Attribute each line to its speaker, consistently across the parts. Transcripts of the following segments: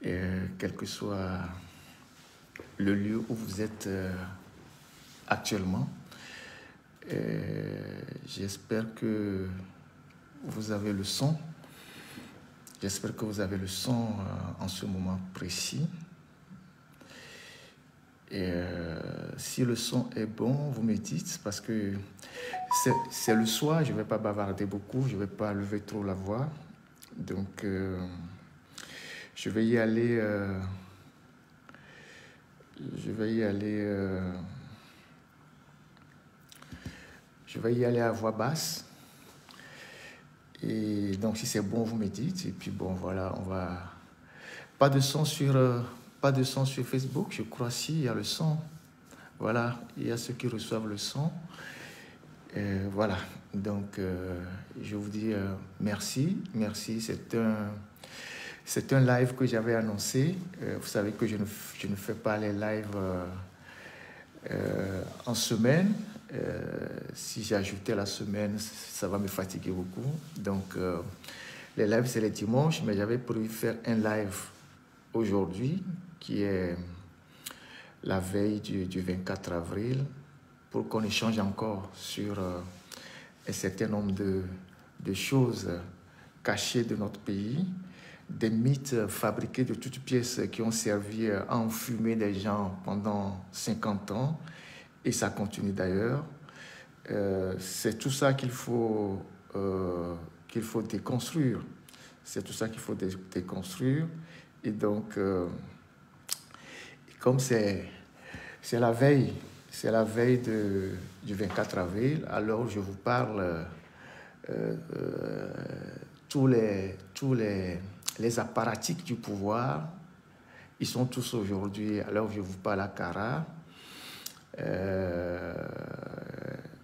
Speaker 1: quel que soit le lieu où vous êtes actuellement. J'espère que vous avez le son. J'espère que vous avez le son en ce moment précis. Et si le son est bon, vous me dites, parce que c'est le soir, je ne vais pas bavarder beaucoup, je ne vais pas lever trop la voix. Donc, je vais y aller... je vais y aller à voix basse. Et donc, si c'est bon, vous me dites. Et puis, bon, voilà, on va... Pas de son sur Facebook, je crois, si, il y a le son. Voilà, il y a ceux qui reçoivent le son. Voilà, donc je vous dis merci. Merci, c'est un live que j'avais annoncé. Vous savez que je ne fais pas les lives en semaine. Si j'ajoutais la semaine, ça va me fatiguer beaucoup. Donc, les lives, c'est les dimanches, mais j'avais prévu faire un live aujourd'hui, qui est la veille du 24 avril, pour qu'on échange encore sur un certain nombre de choses cachées de notre pays, des mythes fabriqués de toutes pièces qui ont servi à enfumer des gens pendant 50 ans, et ça continue d'ailleurs. C'est tout ça qu'il faut déconstruire. C'est tout ça qu'il faut déconstruire. Et donc, comme c'est la veille, du 24 avril, alors je vous parle, tous les apparatchiks du pouvoir, ils sont tous aujourd'hui, à l'heure où je vous parle, à Kara.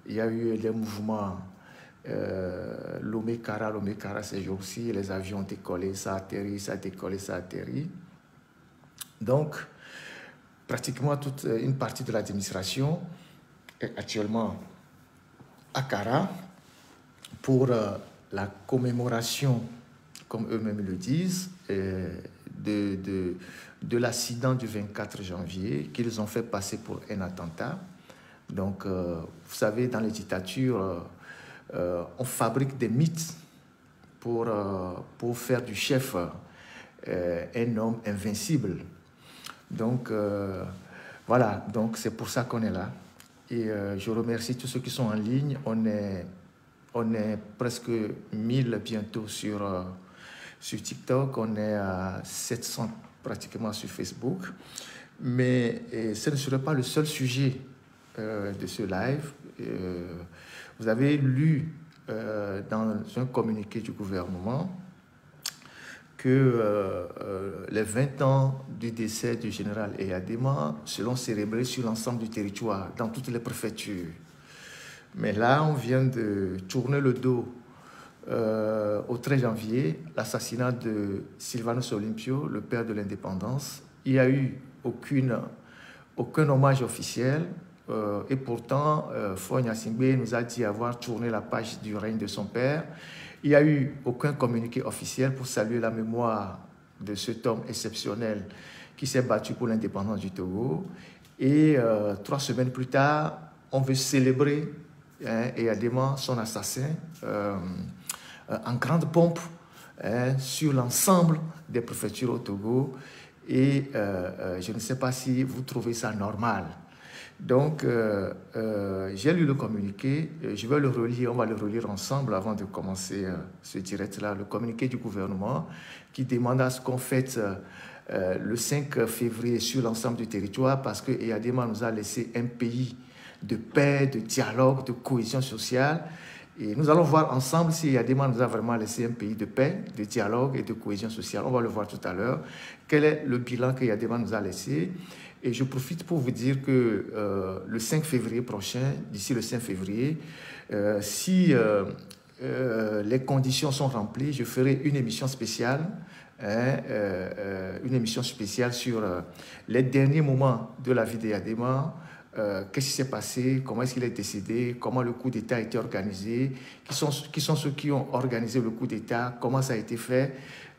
Speaker 1: Il y a eu des mouvements Lomé-Kara, ces jours-ci, les avions décollés, ça atterrit, ça décollé, ça atterrit. Donc, pratiquement toute une partie de l'administration est actuellement à Kara pour la commémoration, comme eux-mêmes le disent, de l'accident du 24 janvier qu'ils ont fait passer pour un attentat. Donc, vous savez, dans les dictatures, on fabrique des mythes pour faire du chef un homme invincible. Donc, voilà, donc c'est pour ça qu'on est là. Et je remercie tous ceux qui sont en ligne. On est presque 1000 bientôt sur TikTok. On est à 700 pratiquement sur Facebook. Mais ce ne serait pas le seul sujet de ce live. Vous avez lu dans un communiqué du gouvernement que les 20 ans du décès du général Eyadema seront célébrés sur l'ensemble du territoire, dans toutes les préfectures. Mais là, on vient de tourner le dos au 13 janvier, l'assassinat de Sylvanus Olympio, le père de l'indépendance. Il n'y a eu aucun hommage officiel. Et pourtant, Faure Gnassingbé nous a dit avoir tourné la page du règne de son père. Il n'y a eu aucun communiqué officiel pour saluer la mémoire de cet homme exceptionnel qui s'est battu pour l'indépendance du Togo. Et 3 semaines plus tard, on veut célébrer Eyadema, son assassin, en grande pompe sur l'ensemble des préfectures au Togo. Et je ne sais pas si vous trouvez ça normal. Donc, j'ai lu le communiqué, je vais le relire, on va le relire ensemble avant de commencer ce direct-là, le communiqué du gouvernement qui demande à ce qu'on fête le 5 février sur l'ensemble du territoire parce que Eyadema nous a laissé un pays de paix, de dialogue, de cohésion sociale. Et nous allons voir ensemble si Eyadema nous a vraiment laissé un pays de paix, de dialogue et de cohésion sociale. On va le voir tout à l'heure. Quel est le bilan que Eyadema nous a laissé? Et je profite pour vous dire que le 5 février prochain, d'ici le 5 février, si les conditions sont remplies, je ferai une émission spéciale, sur les derniers moments de la vie d'Eyadema. Qu'est-ce qui s'est passé, comment est-ce qu'il est décédé, comment le coup d'État a été organisé, qui sont ceux qui ont organisé le coup d'État, comment ça a été fait,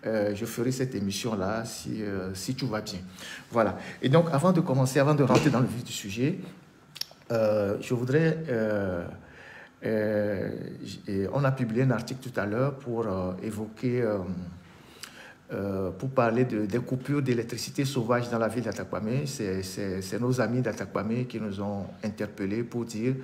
Speaker 1: je ferai cette émission-là si tout va bien. Voilà. Et donc, avant de commencer, avant de rentrer dans le vif du sujet, je voudrais... on a publié un article tout à l'heure pour évoquer... pour parler des coupures d'électricité sauvages dans la ville d'Atakwame. C'est nos amis d'Atakwame qui nous ont interpellés pour dire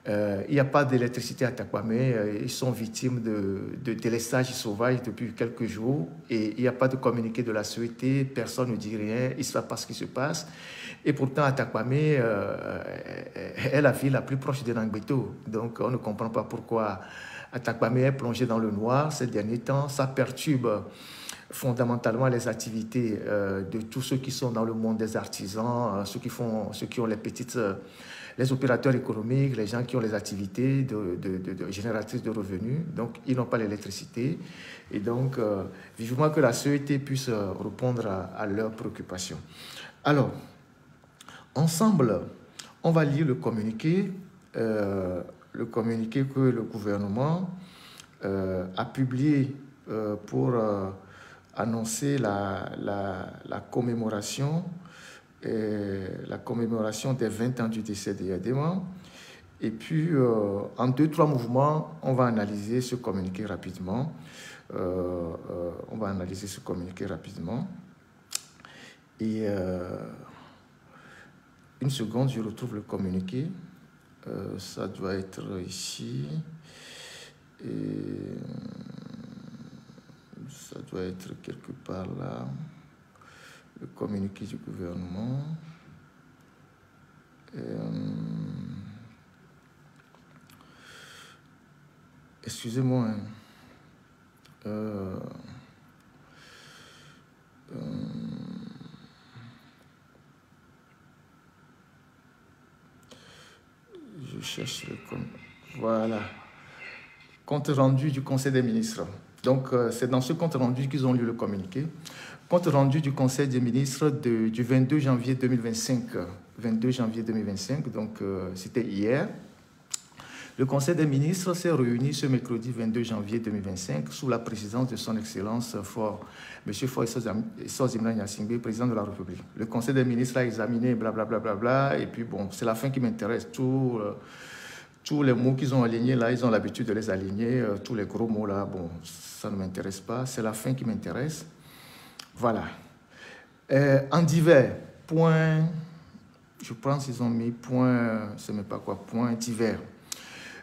Speaker 1: il n'y a pas d'électricité à Atakwame, ils sont victimes de délestage sauvage depuis quelques jours et il n'y a pas de communiqué de la société, personne ne dit rien, il ne sait pas ce qui se passe. Et pourtant, Atakwame est la ville la plus proche de Nangbeto. Donc, on ne comprend pas pourquoi Atakwame est plongé dans le noir ces derniers temps. Ça perturbe fondamentalement les activités de tous ceux qui sont dans le monde des artisans, ceux qui ont les opérateurs économiques, les gens qui ont les activités de génératrices de revenus. Donc, ils n'ont pas l'électricité. Et donc, vivement que la société puisse répondre à leurs préoccupations. Alors, ensemble, on va lire le communiqué que le gouvernement a publié pour annoncer la commémoration des 20 ans du décès de Yadema. Et puis, en 2-3 mouvements, on va analyser ce communiqué rapidement. Et une seconde, je retrouve le communiqué. Ça doit être ici. Et ça doit être quelque part là. Le communiqué du gouvernement. Excusez-moi. Je cherche le compte. Voilà. Compte rendu du Conseil des ministres. Donc, c'est dans ce compte rendu qu'ils ont lu le communiqué. Compte rendu du Conseil des ministres du 22 janvier 2025. 22 janvier 2025, donc c'était hier. Le Conseil des ministres s'est réuni ce mercredi 22 janvier 2025 sous la présidence de son Excellence M. Foy Sozimna Gnassingbé, président de la République. Le Conseil des ministres a examiné blablabla, et puis bon, c'est la fin qui m'intéresse. Tous les mots qu'ils ont alignés là, ils ont l'habitude de les aligner. Tous les gros mots là, bon, ça ne m'intéresse pas. C'est la fin qui m'intéresse. Voilà. En divers, points, je pense qu'ils ont mis point, je ne sais même pas quoi, point divers.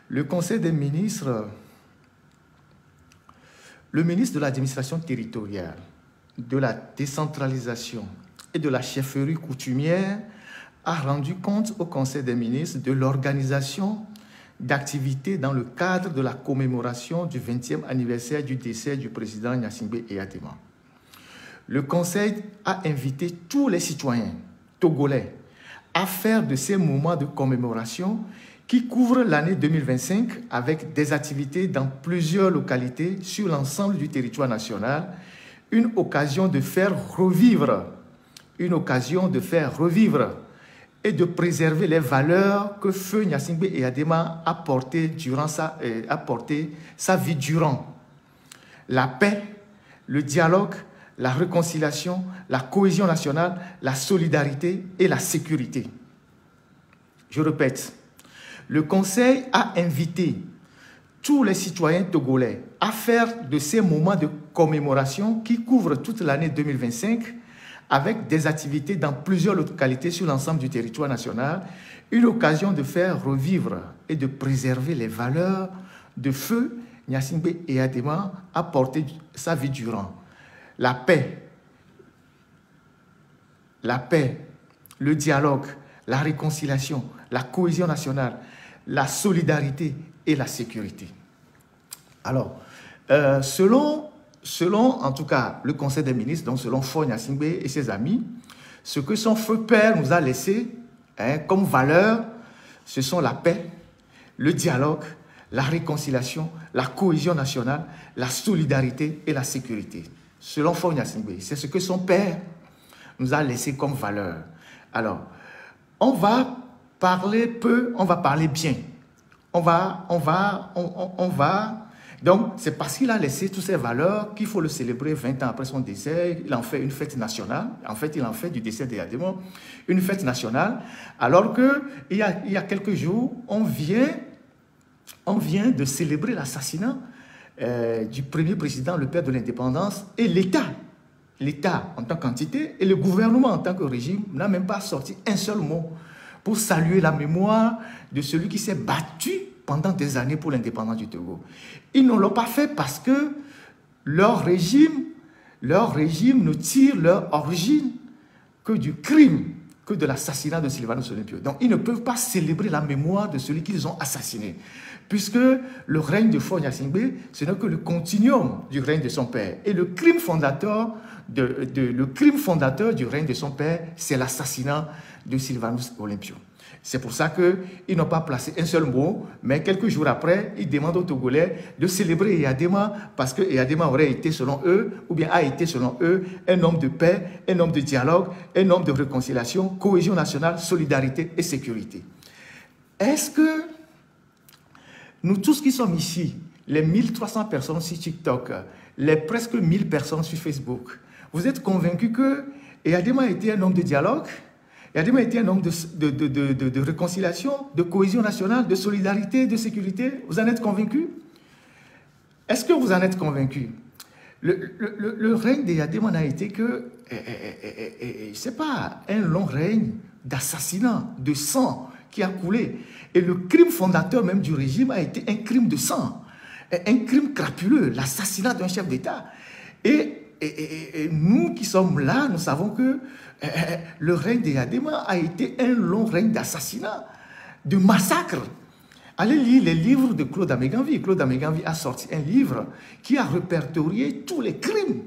Speaker 1: Le Conseil des ministres, le ministre de l'administration territoriale, de la décentralisation et de la chefferie coutumière a rendu compte au Conseil des ministres de l'organisation d'activités dans le cadre de la commémoration du 20e anniversaire du décès du président Gnassingbé Eyadema. Le Conseil a invité tous les citoyens togolais à faire de ces moments de commémoration qui couvrent l'année 2025 avec des activités dans plusieurs localités sur l'ensemble du territoire national, une occasion de faire revivre et de préserver les valeurs que Feu Gnassingbé Eyadema a portées sa vie durant. La paix, le dialogue, la réconciliation, la cohésion nationale, la solidarité et la sécurité. Je répète, le Conseil a invité tous les citoyens togolais à faire de ces moments de commémoration qui couvrent toute l'année 2025 avec des activités dans plusieurs localités sur l'ensemble du territoire national, une occasion de faire revivre et de préserver les valeurs de Feu Gnassingbé Eyadema a porté sa vie durant. La paix, le dialogue, la réconciliation, la cohésion nationale, la solidarité et la sécurité. Alors, selon en tout cas le Conseil des ministres, donc selon Foy Gnassingbé et ses amis, ce que son feu père nous a laissé comme valeur, ce sont la paix, le dialogue, la réconciliation, la cohésion nationale, la solidarité et la sécurité. Selon Foy Gnassingbé, c'est ce que son père nous a laissé comme valeur. Alors, on va parler peu, on va parler bien. On va Donc, c'est parce qu'il a laissé toutes ces valeurs qu'il faut le célébrer 20 ans après son décès. Il en fait une fête nationale. En fait, il en fait du décès d'Eyadema une fête nationale. Alors qu'il y a quelques jours, on vient de célébrer l'assassinat du premier président, le père de l'indépendance, et l'État en tant qu'entité et le gouvernement en tant que régime n'a même pas sorti un seul mot pour saluer la mémoire de celui qui s'est battu pendant des années pour l'indépendance du Togo. Ils ne l'ont pas fait parce que leur régime ne tire leur origine que du crime, que de l'assassinat de Sylvanus Olympio. Donc ils ne peuvent pas célébrer la mémoire de celui qu'ils ont assassiné, puisque le règne de Faure Gnassingbé, ce n'est que le continuum du règne de son père. Et le crime fondateur du règne de son père, c'est l'assassinat de Sylvanus Olympio. C'est pour ça qu'ils n'ont pas placé un seul mot, mais quelques jours après, ils demandent aux Togolais de célébrer Eyadema parce que Eyadema aurait été, selon eux, ou bien a été, selon eux, un homme de paix, un homme de dialogue, un homme de réconciliation, cohésion nationale, solidarité et sécurité. Est-ce que nous tous qui sommes ici, les 1300 personnes sur TikTok, les presque 1000 personnes sur Facebook, vous êtes convaincus que Eyadema était un homme de dialogue? Eyadema était un homme de réconciliation, de cohésion nationale, de solidarité, de sécurité? Vous en êtes convaincus? Est-ce que vous en êtes convaincus? Le règne d'Eyadema n'a été que, c'est pas un long règne d'assassinat, de sang qui a coulé. Et le crime fondateur même du régime a été un crime de sang, un crime crapuleux, l'assassinat d'un chef d'État. Et nous qui sommes là, nous savons que le règne d'Eyadema a été un long règne d'assassinat, de massacre. Allez lire les livres de Claude Améganvi. Claude Améganvi a sorti un livre qui a répertorié tous les crimes,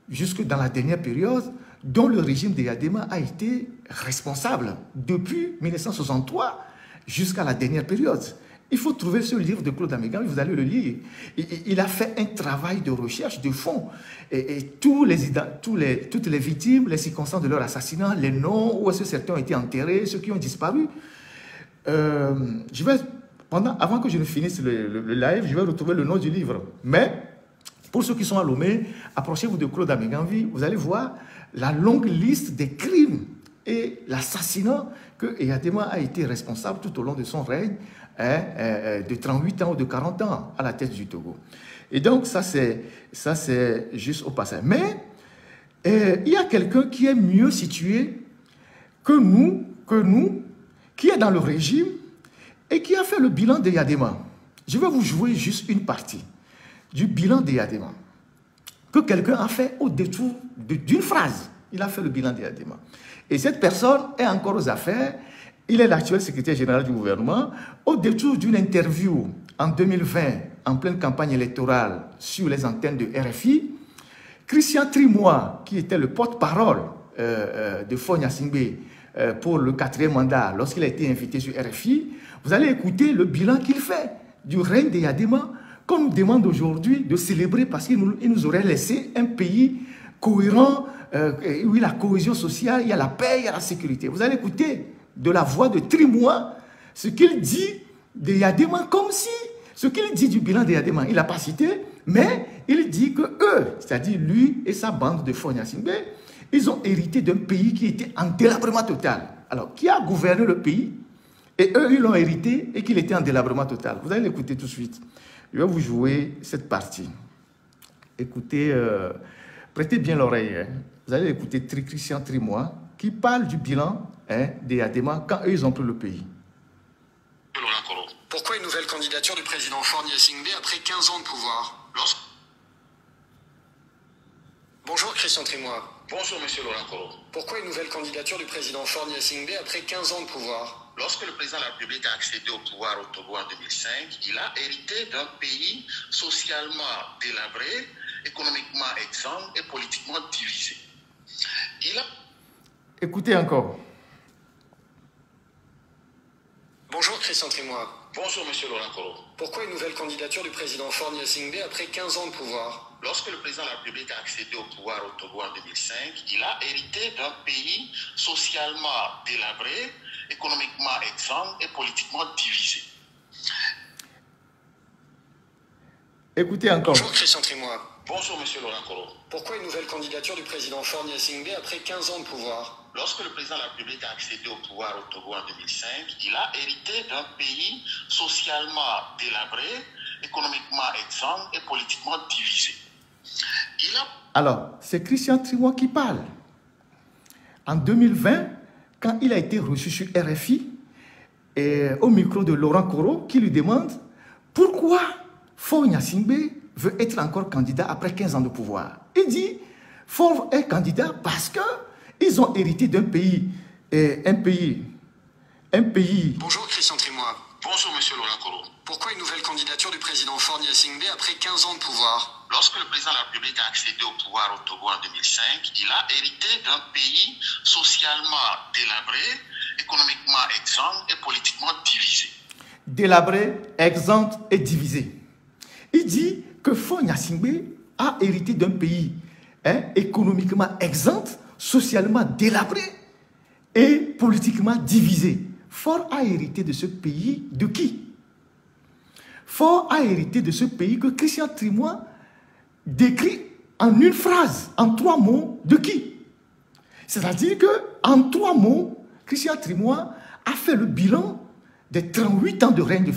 Speaker 1: jusque dans la dernière période, dont le régime d'Eyadema a été responsable depuis 1963 jusqu'à la dernière période. Il faut trouver ce livre de Claude Améganvi, vous allez le lire. Il a fait un travail de recherche de fond. Et toutes les victimes, les circonstances de leur assassinat, les noms, où est-ce que certains ont été enterrés, ceux qui ont disparu. Avant que je ne finisse le live, je vais retrouver le nom du livre. Mais, pour ceux qui sont à Lomé, approchez-vous de Claude Améganvi, vous allez voir la longue liste des crimes et l'assassinat que Eyadema a été responsable tout au long de son règne, de 38 ans ou de 40 ans à la tête du Togo. Et donc, ça c'est juste au passage. Mais, il y a quelqu'un qui est mieux situé que nous, qui est dans le régime et qui a fait le bilan d'Eyadema. Je vais vous jouer juste une partie du bilan d'Eyadema que quelqu'un a fait au détour d'une phrase. Il a fait le bilan d'Eyadema. Et cette personne est encore aux affaires. Il est l'actuel secrétaire général du gouvernement. Au détour d'une interview en 2020, en pleine campagne électorale sur les antennes de RFI, Christian Trimois, qui était le porte-parole de Faure Gnassingbé pour le 4e mandat, lorsqu'il a été invité sur RFI, vous allez écouter le bilan qu'il fait du règne d'Eyadema, qu'on nous demande aujourd'hui de célébrer parce qu'il nous aurait laissé un pays cohérent, où il y a la cohésion sociale, il y a la paix, il y a la sécurité. Vous allez écouter de la voix de Trimois ce qu'il dit d'Eyadema, comme si ce qu'il dit du bilan d'Eyadema, il n'a pas cité, mais il dit que eux, c'est-à-dire lui et sa bande de Faure Gnassingbé, ils ont hérité d'un pays qui était en délabrement total. Alors, qui a gouverné le pays? Et eux, ils l'ont hérité et qu'il était en délabrement total. Vous allez l'écouter tout de suite. Je vais vous jouer cette partie. Écoutez, prêtez bien l'oreille. Hein. Vous allez écouter Christian Trimois qui parle du bilan d'Eyadema quand eux, ils ont pris le pays.
Speaker 2: Pourquoi une nouvelle candidature du président Faure Gnassingbé après 15 ans de pouvoir? Bonjour Christian Trimois.
Speaker 3: Bonjour Monsieur Laurent Koro.
Speaker 2: Pourquoi une nouvelle candidature du président Faure Gnassingbé après 15 ans de pouvoir?
Speaker 3: Lorsque le président de la République a accédé au pouvoir au Togo en 2005, il a hérité d'un pays socialement délabré, économiquement exsangue et politiquement divisé.
Speaker 1: Écoutez encore.
Speaker 2: Bonjour Christian Trimois.
Speaker 3: Bonjour Monsieur Laurent Koro.
Speaker 2: Pourquoi une nouvelle candidature du président Faure Gnassingbé après 15 ans de pouvoir?
Speaker 3: Lorsque le président de la République a accédé au pouvoir au Togo en 2005, il a hérité d'un pays socialement délabré, économiquement exsangue et politiquement divisé.
Speaker 1: Écoutez encore.
Speaker 2: Bonjour Christian Trimois.
Speaker 3: Bonjour, monsieur Laurent Koro.
Speaker 2: Pourquoi une nouvelle candidature du président Faure Gnassingbé après 15 ans de pouvoir?
Speaker 3: Lorsque le président de la République a accédé au pouvoir au Togo en 2005, il a hérité d'un pays socialement délabré, économiquement exsangue et politiquement divisé.
Speaker 1: Alors, c'est Christian Trimois qui parle. En 2020, quand il a été reçu sur RFI, et au micro de Laurent Koro, qui lui demande pourquoi Faure Gnassingbé veut être encore candidat après 15 ans de pouvoir. Il dit, Faure est candidat parce qu'ils ont hérité d'un pays,
Speaker 2: Bonjour Christian Trimois.
Speaker 3: Bonjour, monsieur Laurent Koro.
Speaker 2: Pourquoi une nouvelle candidature du président Faure Gnassingbé après 15 ans de pouvoir?
Speaker 3: Lorsque le président de la République a accédé au pouvoir au Togo en 2005, il a hérité d'un pays socialement délabré, économiquement exsangue et politiquement divisé.
Speaker 1: Délabré, exempt et divisé. Il dit que Faure Gnassingbé a hérité d'un pays économiquement exempt, socialement délabré et politiquement divisé. Faure a hérité de ce pays de qui? Faure a hérité de ce pays que Christian Trimois décrit en une phrase, en 3 mots, de qui? C'est-à-dire qu'en 3 mots, Christian Trimois a fait le bilan des 38 ans de règne de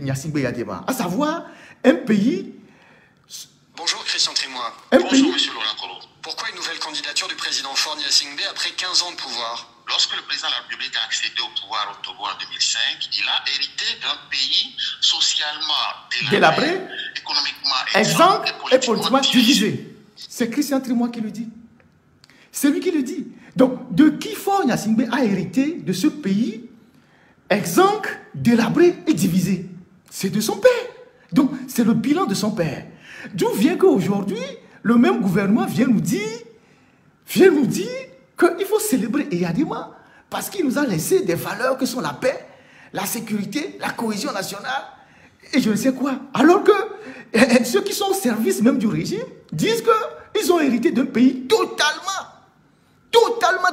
Speaker 1: Gnassingbé Eyadema, à savoir un pays...
Speaker 2: Bonjour Christian Trimois.
Speaker 3: Bonjour, monsieur Laurent Koro.
Speaker 2: Pourquoi une nouvelle candidature du président Faure Gnassingbé après 15 ans de pouvoir?
Speaker 3: Lorsque le président de la République a accédé au pouvoir au Togo en 2005, il a hérité d'un pays socialement délabré, économiquement
Speaker 1: exempt et
Speaker 3: politiquement
Speaker 1: politiquement divisé. C'est Christian Trimois qui le dit. C'est lui qui le dit. Donc, de qui Faure Gnassingbé a hérité de ce pays exempt, délabré et divisé? C'est de son père. Donc, c'est le bilan de son père. D'où vient qu'aujourd'hui, le même gouvernement vient nous dire qu'il faut célébrer Eyadema parce qu'il nous a laissé des valeurs que sont la paix, la sécurité, la cohésion nationale et je ne sais quoi. Alors que ceux qui sont au service même du régime disent qu'ils ont hérité d'un pays totalement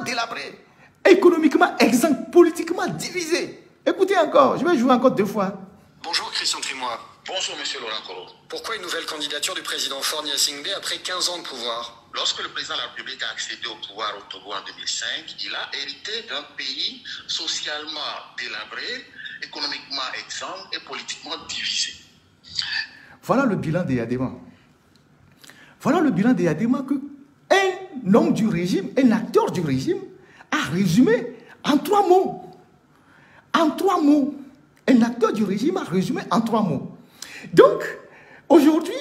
Speaker 1: délabré, économiquement exempt, politiquement divisé. Écoutez encore, je vais jouer encore 2 fois.
Speaker 2: Bonjour Christian Trimois.
Speaker 3: Bonjour, monsieur Laurent Koro.
Speaker 2: Pourquoi une nouvelle candidature du président Faure Gnassingbé après 15 ans de pouvoir?
Speaker 3: Lorsque le président de la République a accédé au pouvoir au Togo en 2005, il a hérité d'un pays socialement délabré, économiquement exsangue et politiquement divisé.
Speaker 1: Voilà le bilan d'Eyadema. Voilà le bilan d'Eyadema que un homme du régime, un acteur du régime, a résumé en 3 mots. En 3 mots. Un acteur du régime a résumé en 3 mots. Donc, aujourd'hui,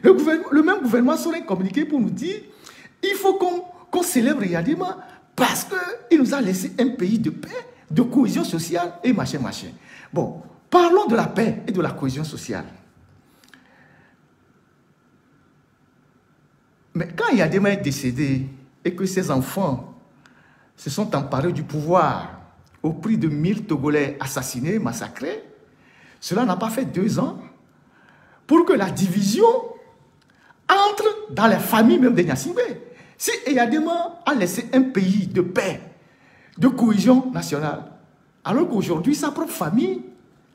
Speaker 1: le même gouvernement serait communiqué pour nous dire il faut qu'on célèbre Eyadema parce qu'il nous a laissé un pays de paix, de cohésion sociale et machin. Bon, parlons de la paix et de la cohésion sociale. Mais quand Eyadema est décédé et que ses enfants se sont emparés du pouvoir au prix de 1000 Togolais assassinés, massacrés, cela n'a pas fait 2 ans pour que la division entre dans les familles même de Gnassingbé. Si Eyadema a laissé un pays de paix, de cohésion nationale, alors qu'aujourd'hui sa propre famille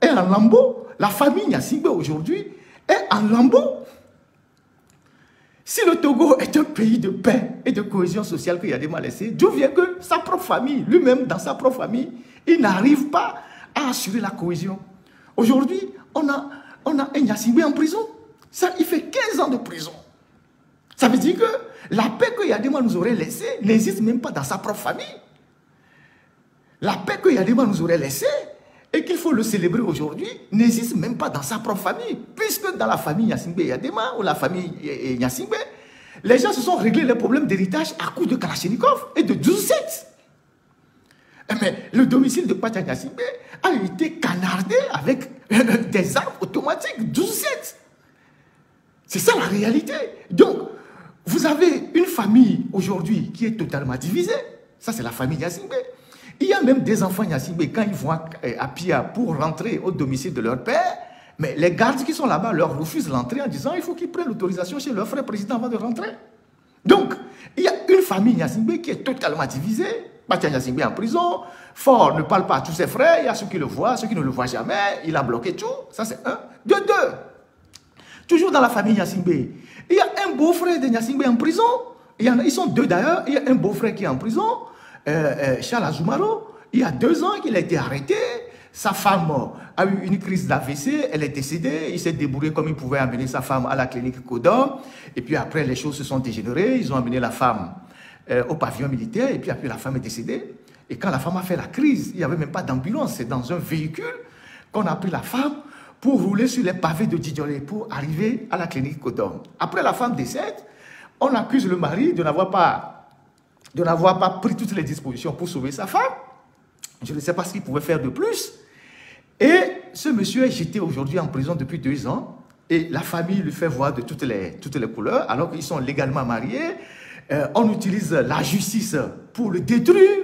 Speaker 1: est en lambeaux, la famille Gnassingbé aujourd'hui est en lambeaux. Si le Togo est un pays de paix et de cohésion sociale que Eyadema a laissé, d'où vient que sa propre famille, lui-même dans sa propre famille, il n'arrive pas à assurer la cohésion. Aujourd'hui, on a un Gnassingbé en prison. Ça, il fait 15 ans de prison. Ça veut dire que la paix que Eyadema nous aurait laissée n'existe même pas dans sa propre famille. La paix que Eyadema nous aurait laissée et qu'il faut le célébrer aujourd'hui n'existe même pas dans sa propre famille. Puisque dans la famille Gnassingbé Eyadema ou la famille Gnassingbé, les gens se sont réglés les problèmes d'héritage à coups de Kalachnikov et de 12-7. Mais le domicile de Pacha Gnassingbé a été canardé avec des armes automatiques 12-7. C'est ça la réalité. Donc, vous avez une famille aujourd'hui qui est totalement divisée. Ça, c'est la famille Gnassingbé. Il y a même des enfants Gnassingbé, quand ils vont à Pia pour rentrer au domicile de leur père, mais les gardes qui sont là-bas leur refusent l'entrée en disant il faut qu'ils prennent l'autorisation chez leur frère président avant de rentrer. Donc, il y a une famille Gnassingbé qui est totalement divisée. Pacha Gnassingbé en prison, Faure ne parle pas à tous ses frères, il y a ceux qui le voient, ceux qui ne le voient jamais, il a bloqué tout. Ça, c'est un. De 2. Toujours dans la famille Gnassingbé. Il y a un beau-frère de Gnassingbé en prison. Ils sont deux d'ailleurs. Il y a un beau-frère qui est en prison, Charles Azumaro. Il y a 2 ans qu'il a été arrêté. Sa femme a eu une crise d'AVC, elle est décédée. Il s'est débrouillé comme il pouvait amener sa femme à la clinique Kodom. Et puis après, les choses se sont dégénérées. Ils ont amené la femme au pavillon militaire. Et puis après, la femme est décédée. Et quand la femme a fait la crise, il n'y avait même pas d'ambulance. C'est dans un véhicule qu'on a pris la femme pour rouler sur les pavés de Djidjolé pour arriver à la clinique Kodom. Après, la femme décède. On accuse le mari de n'avoir pas pris toutes les dispositions pour sauver sa femme. Je ne sais pas ce qu'il pouvait faire de plus. Et ce monsieur est jeté aujourd'hui en prison depuis 2 ans. Et la famille lui fait voir de toutes les couleurs, alors qu'ils sont légalement mariés. On utilise la justice pour le détruire.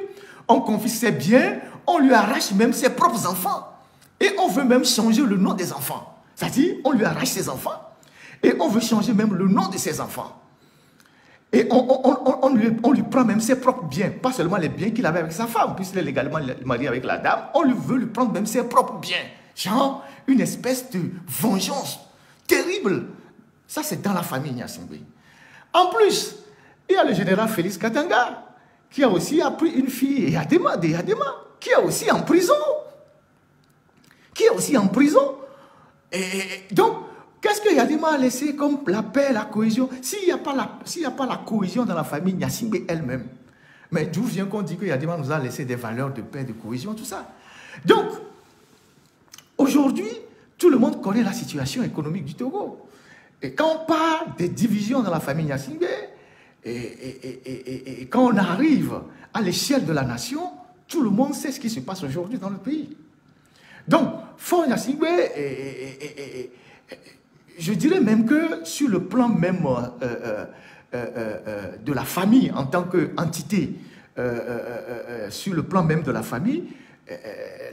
Speaker 1: On confisque ses biens. On lui arrache même ses propres enfants. Et on veut même changer le nom des enfants. C'est-à-dire, on lui arrache ses enfants. Et on veut changer même le nom de ses enfants. Et on lui prend même ses propres biens, pas seulement les biens qu'il avait avec sa femme, puisqu'il est légalement marié avec la dame, veut lui prendre même ses propres biens. Genre, une espèce de vengeance terrible. Ça, c'est dans la famille Gnassingbé. En plus, il y a le général Félix Katanga, qui a aussi appris une fille, Yadema, qui est aussi en prison. Et donc, qu'est-ce que Yadema a laissé comme la paix, la cohésion? S'il n'y a pas la cohésion dans la famille Gnassingbé elle-même, mais d'où vient qu'on dit que Yadema nous a laissé des valeurs de paix, de cohésion, tout ça? Donc, aujourd'hui, tout le monde connaît la situation économique du Togo. Et quand on parle des divisions dans la famille Gnassingbé, et quand on arrive à l'échelle de la nation, tout le monde sait ce qui se passe aujourd'hui dans le pays. Donc, Fort Gnassingbé, je dirais même que sur le plan même de la famille en tant qu'entité, sur le plan même de la famille,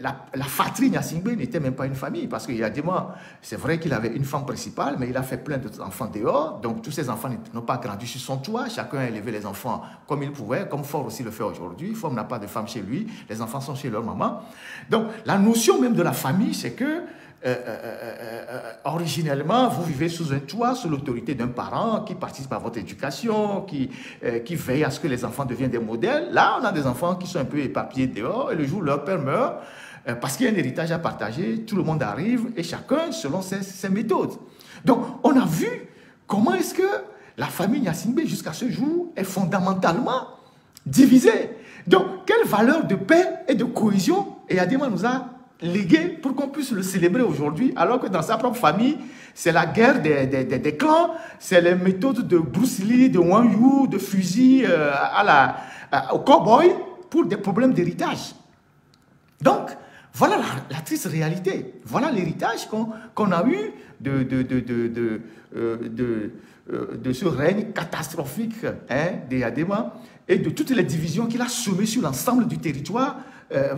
Speaker 1: la fratrie Gnassingbé n'était même pas une famille, parce qu'il y a des mois, c'est vrai qu'il avait une femme principale, mais il a fait plein d'enfants dehors, donc tous ces enfants n'ont pas grandi sur son toit, chacun a élevé les enfants comme il pouvait, comme Fort aussi le fait aujourd'hui. Fort n'a pas de femme chez lui, les enfants sont chez leur maman. Donc la notion même de la famille, c'est que originellement, vous vivez sous un toit, sous l'autorité d'un parent qui participe à votre éducation, qui veille à ce que les enfants deviennent des modèles. Là, on a des enfants qui sont un peu éparpillés dehors, et le jour où leur père meurt, parce qu'il y a un héritage à partager, tout le monde arrive, et chacun selon ses méthodes. Donc, on a vu comment est-ce que la famille Gnassingbé, jusqu'à ce jour, est fondamentalement divisée. Donc, quelle valeur de paix et de cohésion Yadema nous a légué pour qu'on puisse le célébrer aujourd'hui, alors que dans sa propre famille, c'est la guerre des clans, c'est les méthodes de Bruce Lee, de Wang Yu, de fusil au cow-boy pour des problèmes d'héritage. Donc, voilà la triste réalité. Voilà l'héritage qu'on a eu de ce règne catastrophique de Yadema et de toutes les divisions qu'il a semées sur l'ensemble du territoire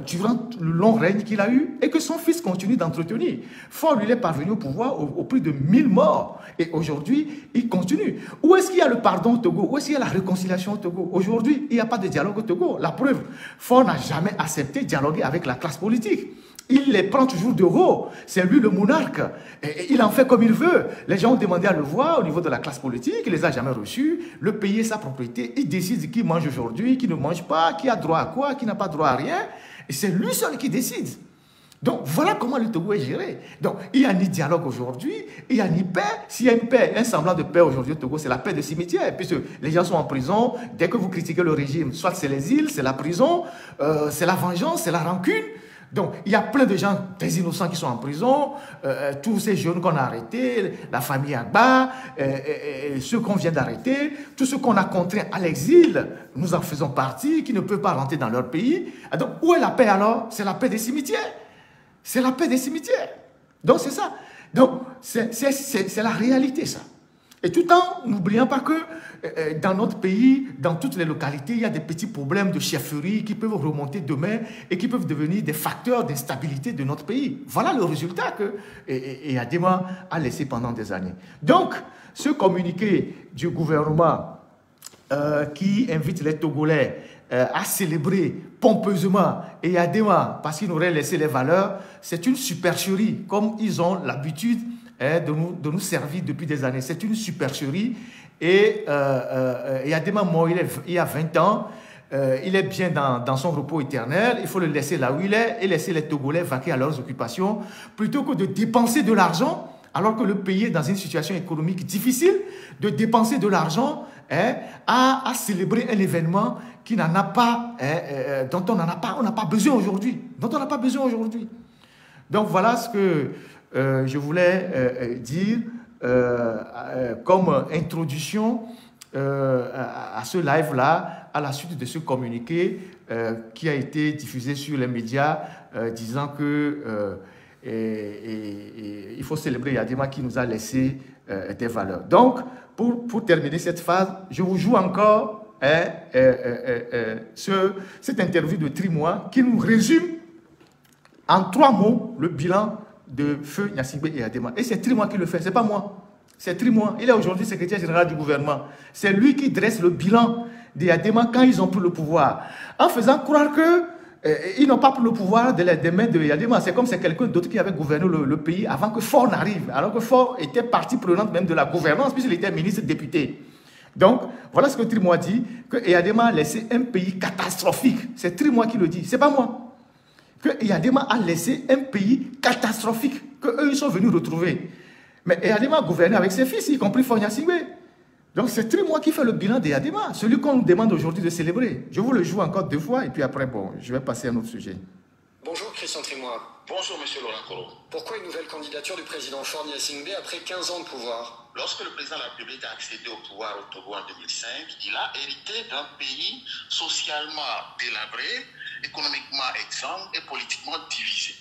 Speaker 1: durant le long règne qu'il a eu et que son fils continue d'entretenir. Fort lui est parvenu au pouvoir au prix de 1000 morts. Et aujourd'hui, il continue. Où est-ce qu'il y a le pardon au Togo? Où est-ce qu'il y a la réconciliation au Togo? Aujourd'hui, il n'y a pas de dialogue au Togo. La preuve, Fort n'a jamais accepté de dialoguer avec la classe politique. Il les prend toujours de haut. C'est lui le monarque. Et il en fait comme il veut. Les gens ont demandé à le voir au niveau de la classe politique. Il ne les a jamais reçus. Le pays est sa propriété. Il décide qui mange aujourd'hui, qui ne mange pas, qui a droit à quoi, qui n'a pas droit à rien. Et c'est lui seul qui décide. Donc voilà comment le Togo est géré. Donc il n'y a ni dialogue aujourd'hui, il n'y a ni paix. S'il y a une paix, un semblant de paix aujourd'hui au Togo, c'est la paix de cimetière. Puisque les gens sont en prison. Dès que vous critiquez le régime, soit c'est les îles, c'est la prison, c'est la vengeance, c'est la rancune. Donc, il y a plein de gens, des innocents qui sont en prison, tous ces jeunes qu'on a arrêtés, la famille Agba, ceux qu'on vient d'arrêter, tous ceux qu'on a contraints à l'exil, nous en faisons partie, qui ne peuvent pas rentrer dans leur pays. Donc, où est la paix alors? C'est la paix des cimetières. C'est la paix des cimetières. Donc, c'est ça. Donc, c'est la réalité, ça. Et tout en n'oubliant pas que dans notre pays, dans toutes les localités, il y a des petits problèmes de chefferie qui peuvent remonter demain et qui peuvent devenir des facteurs d'instabilité de notre pays. Voilà le résultat que Yadema a laissé pendant des années. Donc, ce communiqué du gouvernement qui invite les Togolais à célébrer pompeusement Yadema parce qu'il aurait laissé les valeurs, c'est une supercherie, comme ils ont l'habitude de nous servir depuis des années. C'est une supercherie. Et Yadema mort il y a 20 ans. Il est bien dans son repos éternel. Il faut le laisser là où il est et laisser les Togolais vaquer à leurs occupations plutôt que de dépenser de l'argent alors que le pays est dans une situation économique difficile, de dépenser de l'argent à célébrer un événement qui n'en a pas, dont on n'a pas besoin aujourd'hui. Donc voilà ce que je voulais dire comme introduction à ce live-là, à la suite de ce communiqué qui a été diffusé sur les médias disant que il faut célébrer Yadema qui nous a laissé des valeurs. Donc, pour terminer cette phase, je vous joue encore cette interview de Trimois qui nous résume en 3 mots le bilan de Feu Gnassingbé et Yadema. Et c'est Trimois qui le fait, ce n'est pas moi. C'est Trimois. Il est aujourd'hui secrétaire général du gouvernement. C'est lui qui dresse le bilan des Yadema quand ils ont pris le pouvoir. En faisant croire qu'ils n'ont pas pris le pouvoir des mains de Yadema. C'est comme c'est quelqu'un d'autre qui avait gouverné le pays avant que Faure n'arrive. Alors que Faure était partie prenante même de la gouvernance puisqu'il était ministre député. Donc, voilà ce que Trimois dit, que Yadema a laissé un pays catastrophique. C'est Trimois qui le dit, c'est pas moi. Que Yadema a laissé un pays catastrophique, qu'eux ils sont venus retrouver. Mais Yadema a gouverné avec ses fils, y compris Faure Gnassingbé. Donc c'est Trimois qui fait le bilan de Yadema, celui qu'on nous demande aujourd'hui de célébrer. Je vous le joue encore 2 fois et puis après, bon, je vais passer à un autre sujet.
Speaker 2: Bonjour Christian Trimois.
Speaker 3: Bonjour Monsieur Laurent Koro.
Speaker 2: Pourquoi une nouvelle candidature du président Faure Gnassingbé après 15 ans de pouvoir?
Speaker 3: Lorsque le président de la République a accédé au pouvoir au Togo en 2005, il a hérité d'un pays socialement délabré, économiquement exsangue et politiquement divisé.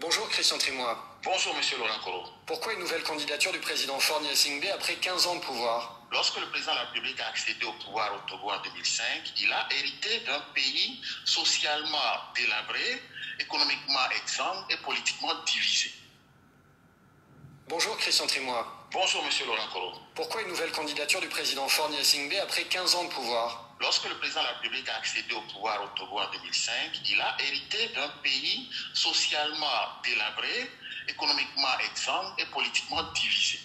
Speaker 2: Bonjour Christian Trimois.
Speaker 3: Bonjour Monsieur Laurent Koro.
Speaker 2: Pourquoi une nouvelle candidature du président Faure Gnassingbé après 15 ans de pouvoir?
Speaker 3: Lorsque le président de la République a accédé au pouvoir au Togo en 2005, il a hérité d'un pays socialement délabré, économiquement exsangue et politiquement divisé.
Speaker 2: Bonjour Christian Trimois.
Speaker 3: Bonjour Monsieur Laurent Koro.
Speaker 2: Pourquoi une nouvelle candidature du président Faure Gnassingbé après 15 ans de pouvoir?
Speaker 3: Lorsque le président de la République a accédé au pouvoir au Togo en 2005, il a hérité d'un pays socialement délabré, économiquement exsangue et politiquement divisé.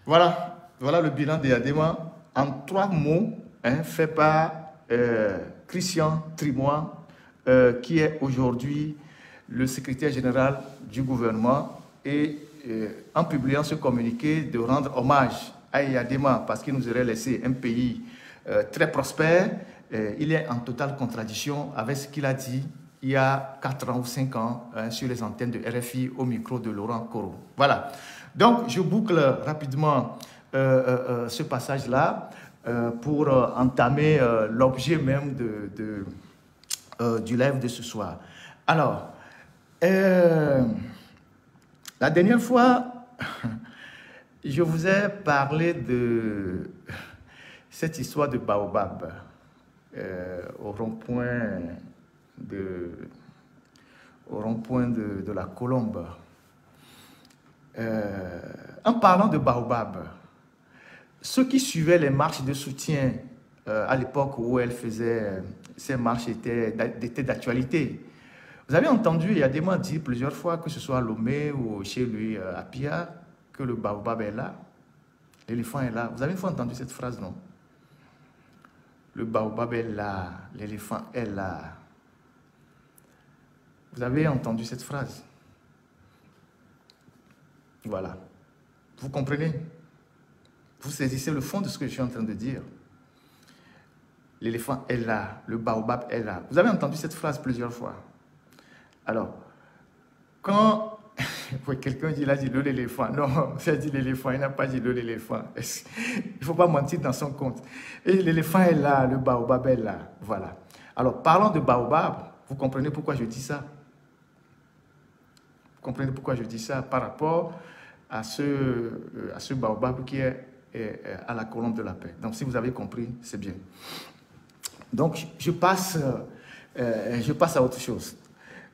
Speaker 1: Voilà le bilan de Yadema en 3 mots, fait par Christian Trimois, qui est aujourd'hui le secrétaire général du gouvernement, et en publiant ce communiqué de rendre hommage à Yadema parce qu'il nous aurait laissé un pays très prospère. Il est en totale contradiction avec ce qu'il a dit il y a 4 ans ou 5 ans sur les antennes de RFI au micro de Laurent Koro. Voilà. Donc, je boucle rapidement ce passage-là pour entamer l'objet même du live de ce soir. Alors, la dernière fois, je vous ai parlé de cette histoire de Baobab au rond-point de la Colombe. En parlant de Baobab, ceux qui suivaient les marches de soutien à l'époque où elle faisait ces marches étaient d'actualité. Vous avez entendu Yadema dire plusieurs fois, que ce soit à Lomé ou chez lui à Pia, que le Baobab est là, l'éléphant est là. Vous avez une fois entendu cette phrase, non? Le Baobab est là, l'éléphant est là. Vous avez entendu cette phrase? Voilà. Vous comprenez? Vous saisissez le fond de ce que je suis en train de dire. L'éléphant est là, le Baobab est là. Vous avez entendu cette phrase plusieurs fois. Alors, quand quelqu'un dit là, dit l'éléphant. Non, c'est dit l'éléphant, il n'a pas dit l'éléphant. Il ne faut pas mentir dans son compte. Et l'éléphant est là, le Baobab est là. Voilà. Alors, parlant de Baobab, vous comprenez pourquoi je dis ça? Vous comprenez pourquoi je dis ça par rapport à ce Baobab qui est à la colombe de la paix. Donc, si vous avez compris, c'est bien. Donc, je passe à autre chose.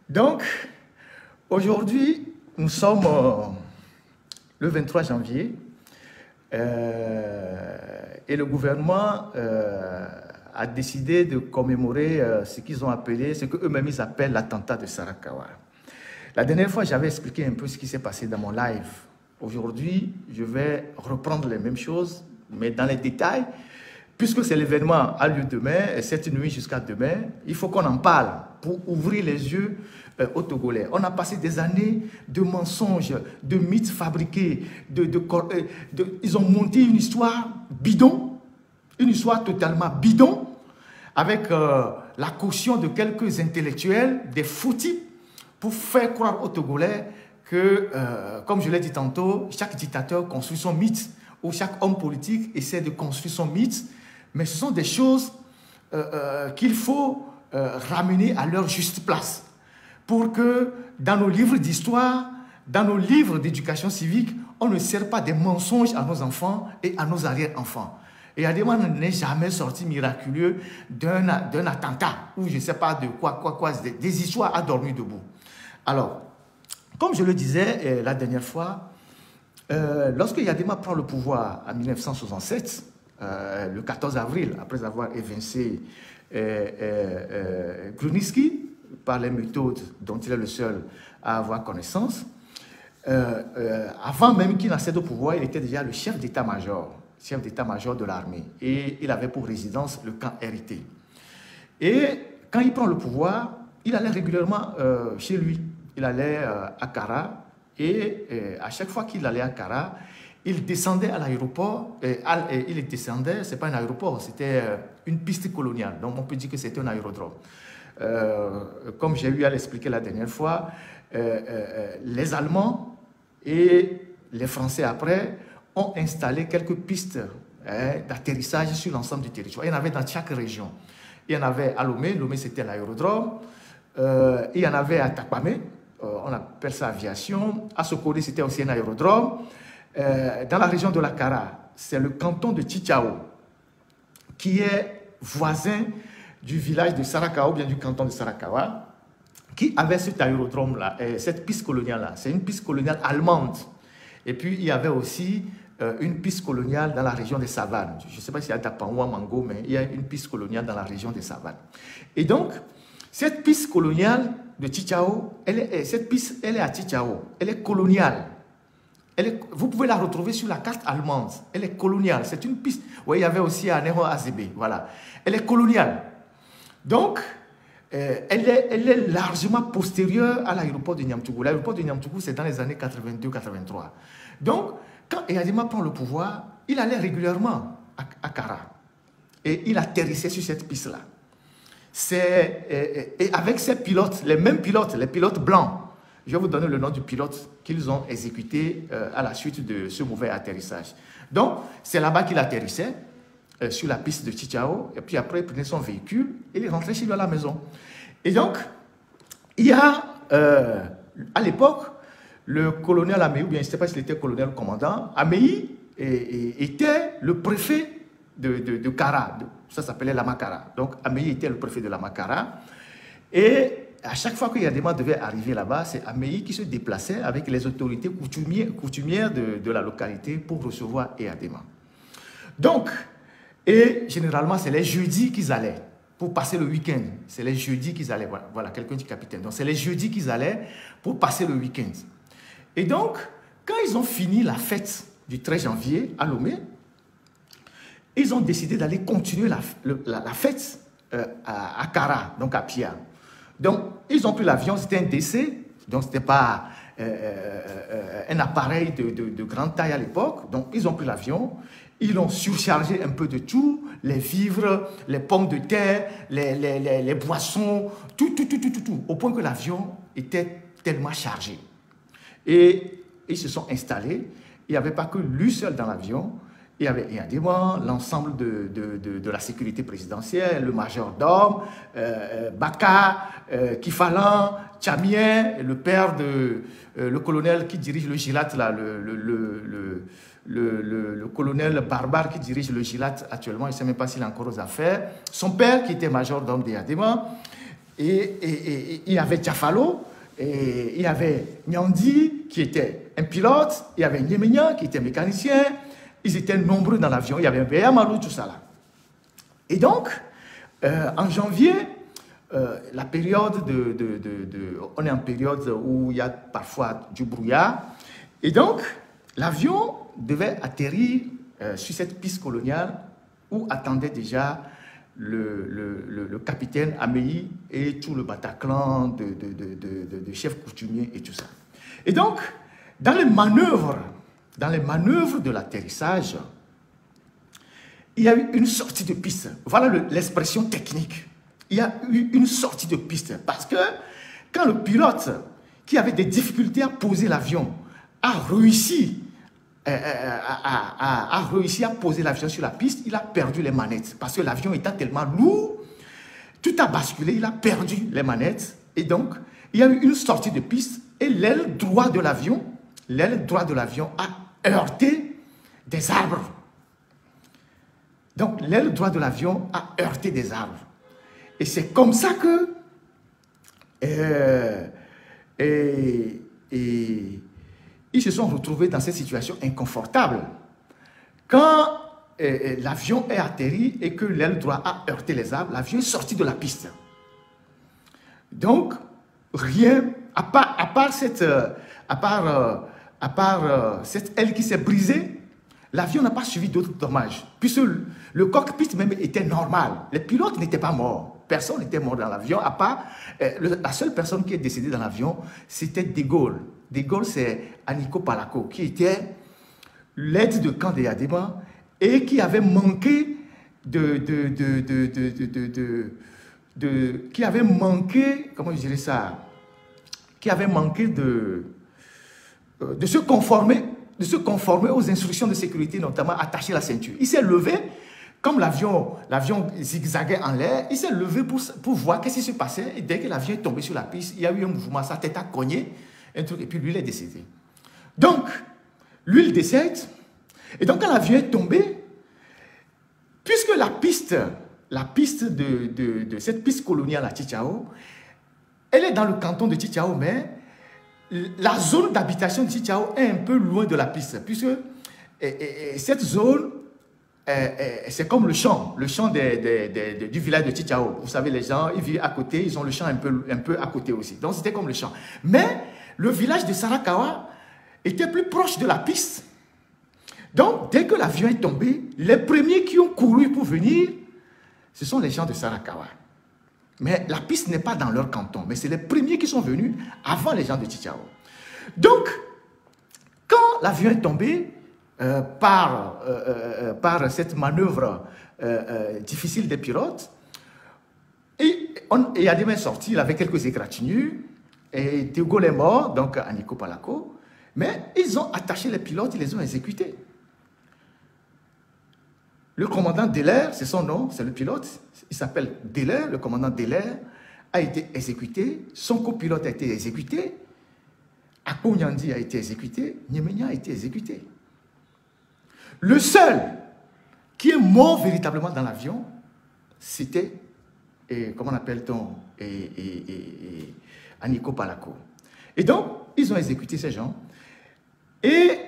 Speaker 1: Donc, aujourd'hui, nous sommes le 23 janvier et le gouvernement a décidé de commémorer ce qu'ils ont appelé, ce qu'eux-mêmes ils appellent l'attentat de Sarakawa. La dernière fois, j'avais expliqué un peu ce qui s'est passé dans mon live. Aujourd'hui, je vais reprendre les mêmes choses, mais dans les détails. Puisque c'est l'événement a lieu demain, cette nuit jusqu'à demain, il faut qu'on en parle pour ouvrir les yeux aux Togolais. On a passé des années de mensonges, de mythes fabriqués, ils ont monté une histoire bidon, une histoire totalement bidon, avec la caution de quelques intellectuels, des foutis, pour faire croire aux Togolais que, comme je l'ai dit tantôt, chaque dictateur construit son mythe, ou chaque homme politique essaie de construire son mythe, mais ce sont des choses qu'il faut ramener à leur juste place pour que dans nos livres d'histoire, dans nos livres d'éducation civique, on ne sert pas des mensonges à nos enfants et à nos arrière-enfants. Et Adéma n'est jamais sorti miraculeux d'un attentat ou je ne sais pas de quoi, des histoires à dormir debout. Alors, comme je le disais la dernière fois, lorsque Yadema prend le pouvoir en 1967, le 14 avril, après avoir évincé Grunitzky par les méthodes dont il est le seul à avoir connaissance, avant même qu'il n'accède au pouvoir, il était déjà le chef d'état-major de l'armée. Et il avait pour résidence le camp RIT. Et quand il prend le pouvoir, il allait régulièrement chez lui. Il allait à Kara. Et à chaque fois qu'il allait à Kara, il descendait à l'aéroport. Il descendait, ce n'est pas un aéroport, c'était une piste coloniale. Donc on peut dire que c'était un aérodrome. Comme j'ai eu à l'expliquer la dernière fois, les Allemands et les Français après ont installé quelques pistes d'atterrissage sur l'ensemble du territoire. Il y en avait dans chaque région. Il y en avait à Lomé, Lomé c'était l'aérodrome. Il y en avait à Takwame, on appelle ça aviation. À Sokode c'était aussi un aérodrome. Dans la région de la Kara, c'est le canton de Tchitchao qui est voisin du village de Sarakawa, ou bien du canton de Sarakawa, qui avait cet aérodrome-là, cette piste coloniale-là. C'est une piste coloniale allemande. Et puis, il y avait aussi une piste coloniale dans la région des Savanes. Je ne sais pas s'il y a Dapan ou Mango, mais il y a une piste coloniale dans la région des Savanes. Et donc, cette piste coloniale de Tchitchao, cette piste, elle est à Tchitchao. Elle est coloniale. Vous pouvez la retrouver sur la carte allemande. Elle est coloniale. C'est une piste. Oui, il y avait aussi à Nero Azebe. Voilà. Elle est coloniale. Donc, elle est largement postérieure à l'aéroport de Niamtougou. L'aéroport de Niamtougou, c'est dans les années 82-83. Donc, quand Eyadema prend le pouvoir, il allait régulièrement à Kara. Et il atterrissait sur cette piste-là. Et avec ces pilotes, les mêmes pilotes, les pilotes blancs, je vais vous donner le nom du pilote qu'ils ont exécuté à la suite de ce mauvais atterrissage. Donc, c'est là-bas qu'il atterrissait, sur la piste de Tchitchao, et puis après, il prenait son véhicule et il rentrait chez lui à la maison. Et donc, il y a, à l'époque, le colonel Améi, ou bien je ne sais pas s'il était colonel ou commandant, Améi était le préfet de Kara, ça s'appelait Lamakara. Donc, Améi était le préfet de Lamakara. Et à chaque fois que Yadema devait arriver là-bas, c'est Améi qui se déplaçait avec les autorités coutumières de la localité pour recevoir Yadema. Donc, et généralement, c'est les jeudis qu'ils allaient pour passer le week-end. C'est les jeudis qu'ils allaient. Voilà, quelqu'un dit capitaine. Donc, c'est les jeudis qu'ils allaient pour passer le week-end. Et donc, quand ils ont fini la fête du 13 janvier à Lomé, ils ont décidé d'aller continuer la fête à Kara, donc à Pia. Donc, ils ont pris l'avion, c'était un DC, donc ce n'était pas un appareil de grande taille à l'époque. Donc, ils ont pris l'avion, ils l'ont surchargé un peu de tout, les vivres, les pommes de terre, les boissons, tout, au point que l'avion était tellement chargé. Et ils se sont installés, il n'y avait pas que lui seul dans l'avion, il y avait Yadema, l'ensemble de la sécurité présidentielle, le majordome, Baka, Kifalan, Tchamien, le père le colonel qui dirige le Gilat, là, le colonel barbare qui dirige le Gilat actuellement, il ne sait même pas s'il est encore aux affaires, son père qui était majordome de Yadema, et il y avait Diafalo, et il y avait Nyandi qui était un pilote, il y avait Nyemenya qui était mécanicien. Ils étaient nombreux dans l'avion. Il y avait un Béamalou, tout ça là. Et donc, en janvier, la période on est en période où il y a parfois du brouillard. Et donc, l'avion devait atterrir sur cette piste coloniale où attendait déjà le capitaine Améi et tout le Bataclan de chefs coutumiers et tout ça. Et donc, dans les manœuvres de l'atterrissage, il y a eu une sortie de piste. Voilà l'expression technique. Il y a eu une sortie de piste parce que quand le pilote qui avait des difficultés à poser l'avion a réussi à poser l'avion sur la piste, il a perdu les manettes parce que l'avion étant tellement lourd, tout a basculé, il a perdu les manettes et donc il y a eu une sortie de piste et l'aile droite de l'avion a heurté des arbres. Donc l'aile droite de l'avion a heurté des arbres. Et c'est comme ça que ils se sont retrouvés dans cette situation inconfortable. Quand l'avion est atterri et que l'aile droite a heurté les arbres, l'avion est sorti de la piste. Donc, rien, à part cette aile qui s'est brisée, l'avion n'a pas suivi d'autres dommages, puisque le cockpit même était normal. Les pilotes n'étaient pas morts. Personne n'était mort dans l'avion, à part la seule personne qui est décédée dans l'avion, c'était De Gaulle. De Gaulle, c'est Aniko Palako, qui était l'aide de camp de Yadema et qui avait manqué comment je dirais ça, qui avait manqué de se conformer aux instructions de sécurité, notamment attacher la ceinture. Il s'est levé, comme l'avion zigzaguait en l'air, il s'est levé pour voir qu'est-ce qui se passait. Et dès que l'avion est tombé sur la piste, il y a eu un mouvement, sa tête a cogné, un truc, et puis lui, il est décédé. Donc, lui, il décède. Et donc, quand l'avion est tombé, puisque la piste de cette piste coloniale à Tchitchao, elle est dans le canton de Tchitchao, mais la zone d'habitation de Tchitchao est un peu loin de la piste, puisque cette zone, c'est comme le champ du village de Tchitchao. Vous savez, les gens, ils vivent à côté, ils ont le champ un peu à côté aussi. Donc, c'était comme le champ. Mais le village de Sarakawa était plus proche de la piste. Donc, dès que l'avion est tombé, les premiers qui ont couru pour venir, ce sont les gens de Sarakawa. Mais la piste n'est pas dans leur canton, mais c'est les premiers qui sont venus avant les gens de Tchitchao. Donc, quand l'avion est tombé, par cette manœuvre difficile des pilotes, et Yadema est sorti, il avait quelques égratignures, et De Gaulle est mort, donc Aniko Palako, mais ils ont attaché les pilotes, ils les ont exécutés. Le commandant Deller, c'est son nom, c'est le pilote, il s'appelle Deller, le commandant Deller a été exécuté, son copilote a été exécuté, Ako Nyandi a été exécuté, Nyemenya a été exécuté. Le seul qui est mort véritablement dans l'avion, c'était, comment appelle-t-on, Aniko Palako. Et donc, ils ont exécuté ces gens, et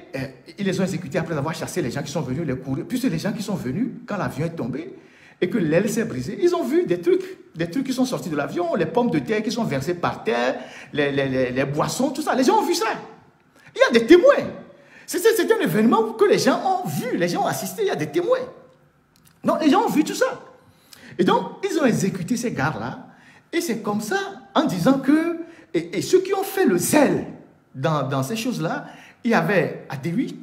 Speaker 1: ils les ont exécutés après avoir chassé les gens qui sont venus les courir. Puis c'est les gens qui sont venus, quand l'avion est tombé, et que l'aile s'est brisée, ils ont vu des trucs qui sont sortis de l'avion, les pommes de terre qui sont versées par terre, les boissons, tout ça. Les gens ont vu ça. Il y a des témoins. C'est un événement que les gens ont vu, les gens ont assisté, il y a des témoins. Donc, les gens ont vu tout ça. Et donc, ils ont exécuté ces gars-là. Et c'est comme ça, en disant que... Et ceux qui ont fait le zèle dans ces choses-là, il y avait Adewi.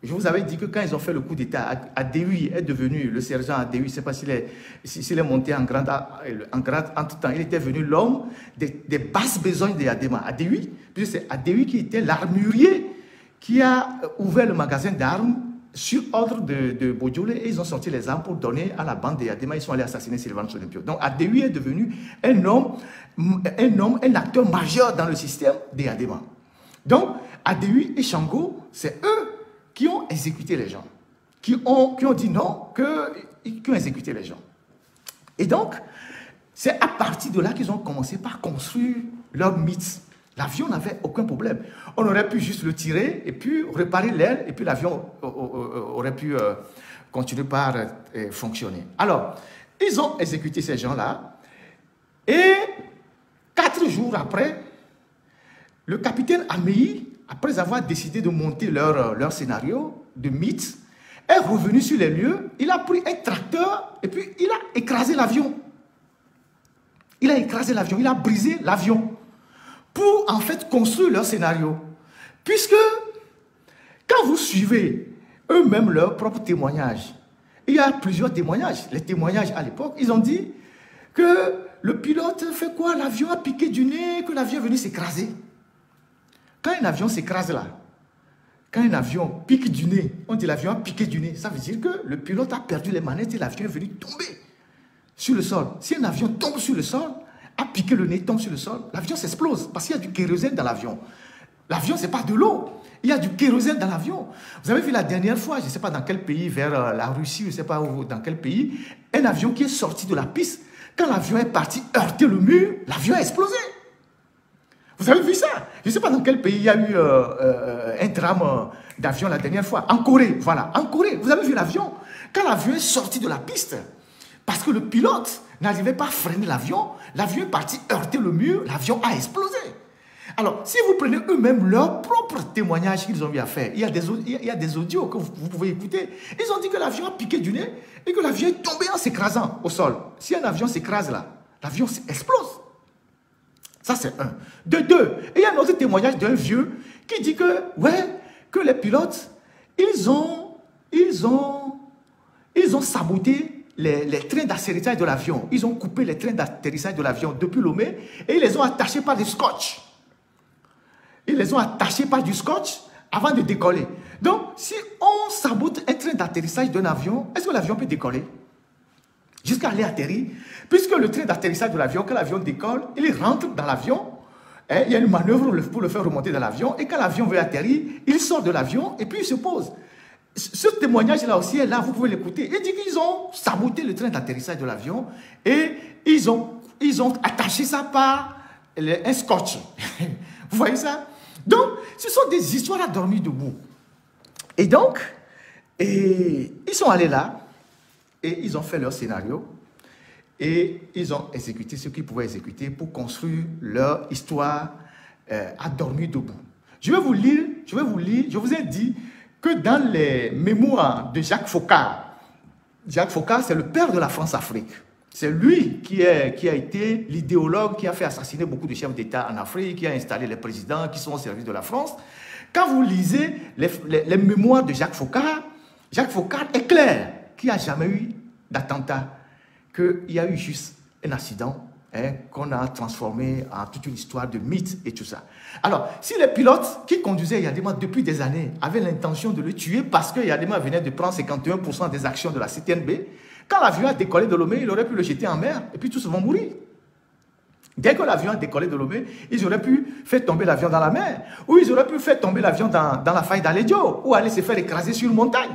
Speaker 1: Je vous avais dit que quand ils ont fait le coup d'État, Adewi est devenu, le sergent Adewi, je ne sais pas s'il est monté en grade entre-temps, il était venu l'homme des basses besognes de Yadema. Adewi, puisque c'est Adewi qui était l'armurier qui a ouvert le magasin d'armes sur ordre de Bojole, et ils ont sorti les armes pour donner à la bande de Yadema. Ils sont allés assassiner Sylvain Solimpio. Donc Adewi est devenu un acteur majeur dans le système de Yadema. Donc Adewi et Shango, c'est eux qui ont exécuté les gens, qui ont dit non, qui ont exécuté les gens. Et donc, c'est à partir de là qu'ils ont commencé par construire leur mythe. L'avion n'avait aucun problème. On aurait pu juste le tirer et puis réparer l'aile et puis l'avion aurait pu continuer par fonctionner. Alors, ils ont exécuté ces gens-là Et 4 jours après, le capitaine Améi, après avoir décidé de monter leur scénario de mythe, est revenu sur les lieux, il a pris un tracteur et puis il a écrasé l'avion. Il a écrasé l'avion, il a brisé l'avion pour en fait construire leur scénario. Puisque quand vous suivez eux-mêmes leurs propres témoignages, il y a plusieurs témoignages. Les témoignages à l'époque, ils ont dit que le pilote fait quoi? L'avion a piqué du nez, que l'avion est venu s'écraser. Quand un avion s'écrase là, quand un avion pique du nez, on dit l'avion a piqué du nez, ça veut dire que le pilote a perdu les manettes et l'avion est venu tomber sur le sol. Si un avion tombe sur le sol, a piqué le nez, tombe sur le sol, l'avion s'explose parce qu'il y a du kérosène dans l'avion. L'avion, ce n'est pas de l'eau. Il y a du kérosène dans l'avion. Vous avez vu la dernière fois, je ne sais pas dans quel pays, vers la Russie, je ne sais pas où, dans quel pays, un avion qui est sorti de la piste. Quand l'avion est parti heurter le mur, l'avion a explosé. Vous avez vu ça? Je ne sais pas dans quel pays il y a eu un drame d'avion la dernière fois. En Corée, voilà. En Corée, vous avez vu l'avion? Quand l'avion est sorti de la piste, parce que le pilote n'arrivait pas à freiner l'avion, l'avion est parti heurter le mur, l'avion a explosé. Alors, si vous prenez eux-mêmes leur propre témoignage qu'ils ont eu à faire, il y a des audios que vous pouvez écouter. Ils ont dit que l'avion a piqué du nez et que l'avion est tombé en s'écrasant au sol. Si un avion s'écrase là, l'avion explose. Ça, c'est un. De deux, il y a un autre témoignage d'un vieux qui dit que, ouais, que les pilotes, ils ont saboté les trains d'atterrissage de l'avion. Ils ont coupé les trains d'atterrissage de l'avion depuis Lomé et ils les ont attachés par des scotch. Ils les ont attachés par du scotch avant de décoller. Donc, si on sabote un train d'atterrissage d'un avion, est-ce que l'avion peut décoller jusqu'à aller atterrir? Puisque le train d'atterrissage de l'avion, quand l'avion décolle, il rentre dans l'avion, il y a une manœuvre pour le faire remonter dans l'avion, et quand l'avion veut atterrir, il sort de l'avion et puis il se pose. Ce témoignage-là aussi est là, vous pouvez l'écouter. Il dit qu'ils ont saboté le train d'atterrissage de l'avion et ils ont attaché ça par un scotch. Vous voyez ça? Donc, ce sont des histoires à dormir debout. Et donc, ils sont allés là et ils ont fait leur scénario et ils ont exécuté ce qu'ils pouvaient exécuter pour construire leur histoire à dormir debout. Je vais vous lire, je vous ai dit que dans les mémoires de Jacques Foccart, c'est le père de la France-Afrique. C'est lui qui a été l'idéologue qui a fait assassiner beaucoup de chefs d'État en Afrique, qui a installé les présidents qui sont au service de la France. Quand vous lisez les mémoires de Jacques Foccart est clair qu'il n'y a jamais eu d'attentat, qu'il y a eu juste un accident qu'on a transformé en toute une histoire de mythe et tout ça. Alors, si les pilotes qui conduisaient Yadema depuis des années avaient l'intention de le tuer parce que Yadema venait de prendre 51% des actions de la CTNB, quand l'avion a décollé de Lomé, il aurait pu le jeter en mer et puis tous vont mourir. Dès que l'avion a décollé de Lomé, ils auraient pu faire tomber l'avion dans la mer ou ils auraient pu faire tomber l'avion dans la faille d'Alédio ou aller se faire écraser sur une montagne.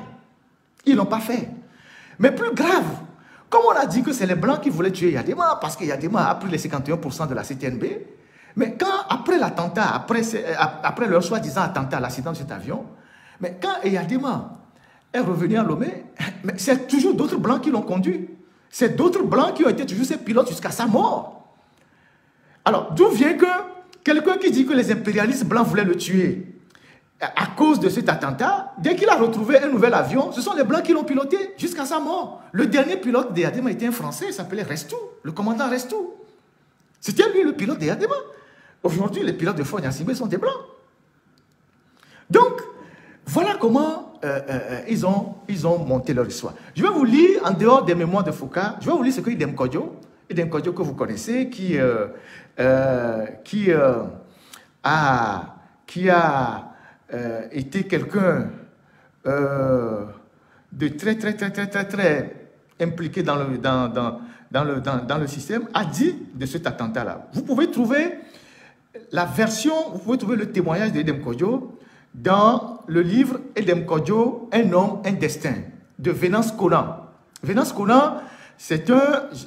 Speaker 1: Ils ne l'ont pas fait. Mais plus grave, comme on a dit que c'est les Blancs qui voulaient tuer Yadema parce que Yadema a pris les 51% de la CTNB, mais quand, après l'attentat, après leur soi-disant attentat, l'accident de cet avion, mais quand Yadema est revenu à Lomé, c'est toujours d'autres Blancs qui l'ont conduit. C'est d'autres Blancs qui ont été toujours ses pilotes jusqu'à sa mort. Alors, d'où vient que quelqu'un qui dit que les impérialistes blancs voulaient le tuer à cause de cet attentat, dès qu'il a retrouvé un nouvel avion, ce sont les Blancs qui l'ont piloté jusqu'à sa mort. Le dernier pilote de Yadema était un Français, il s'appelait Restou, le commandant Restou. C'était lui le pilote de Yadema. Aujourd'hui, les pilotes de Fort Gnassingbé sont des Blancs. Donc, voilà comment ils ont monté leur histoire. Je vais vous lire, en dehors des mémoires de Foucault, je vais vous lire ce que Idem Kodjo que vous connaissez, qui a été quelqu'un de très impliqué dans le système, a dit de cet attentat-là. Vous pouvez trouver la version, vous pouvez trouver le témoignage d'Edem Kodjo dans le livre Edem Kodjo, Un homme, un destin, de Venance Conan. Venance Conan, c'est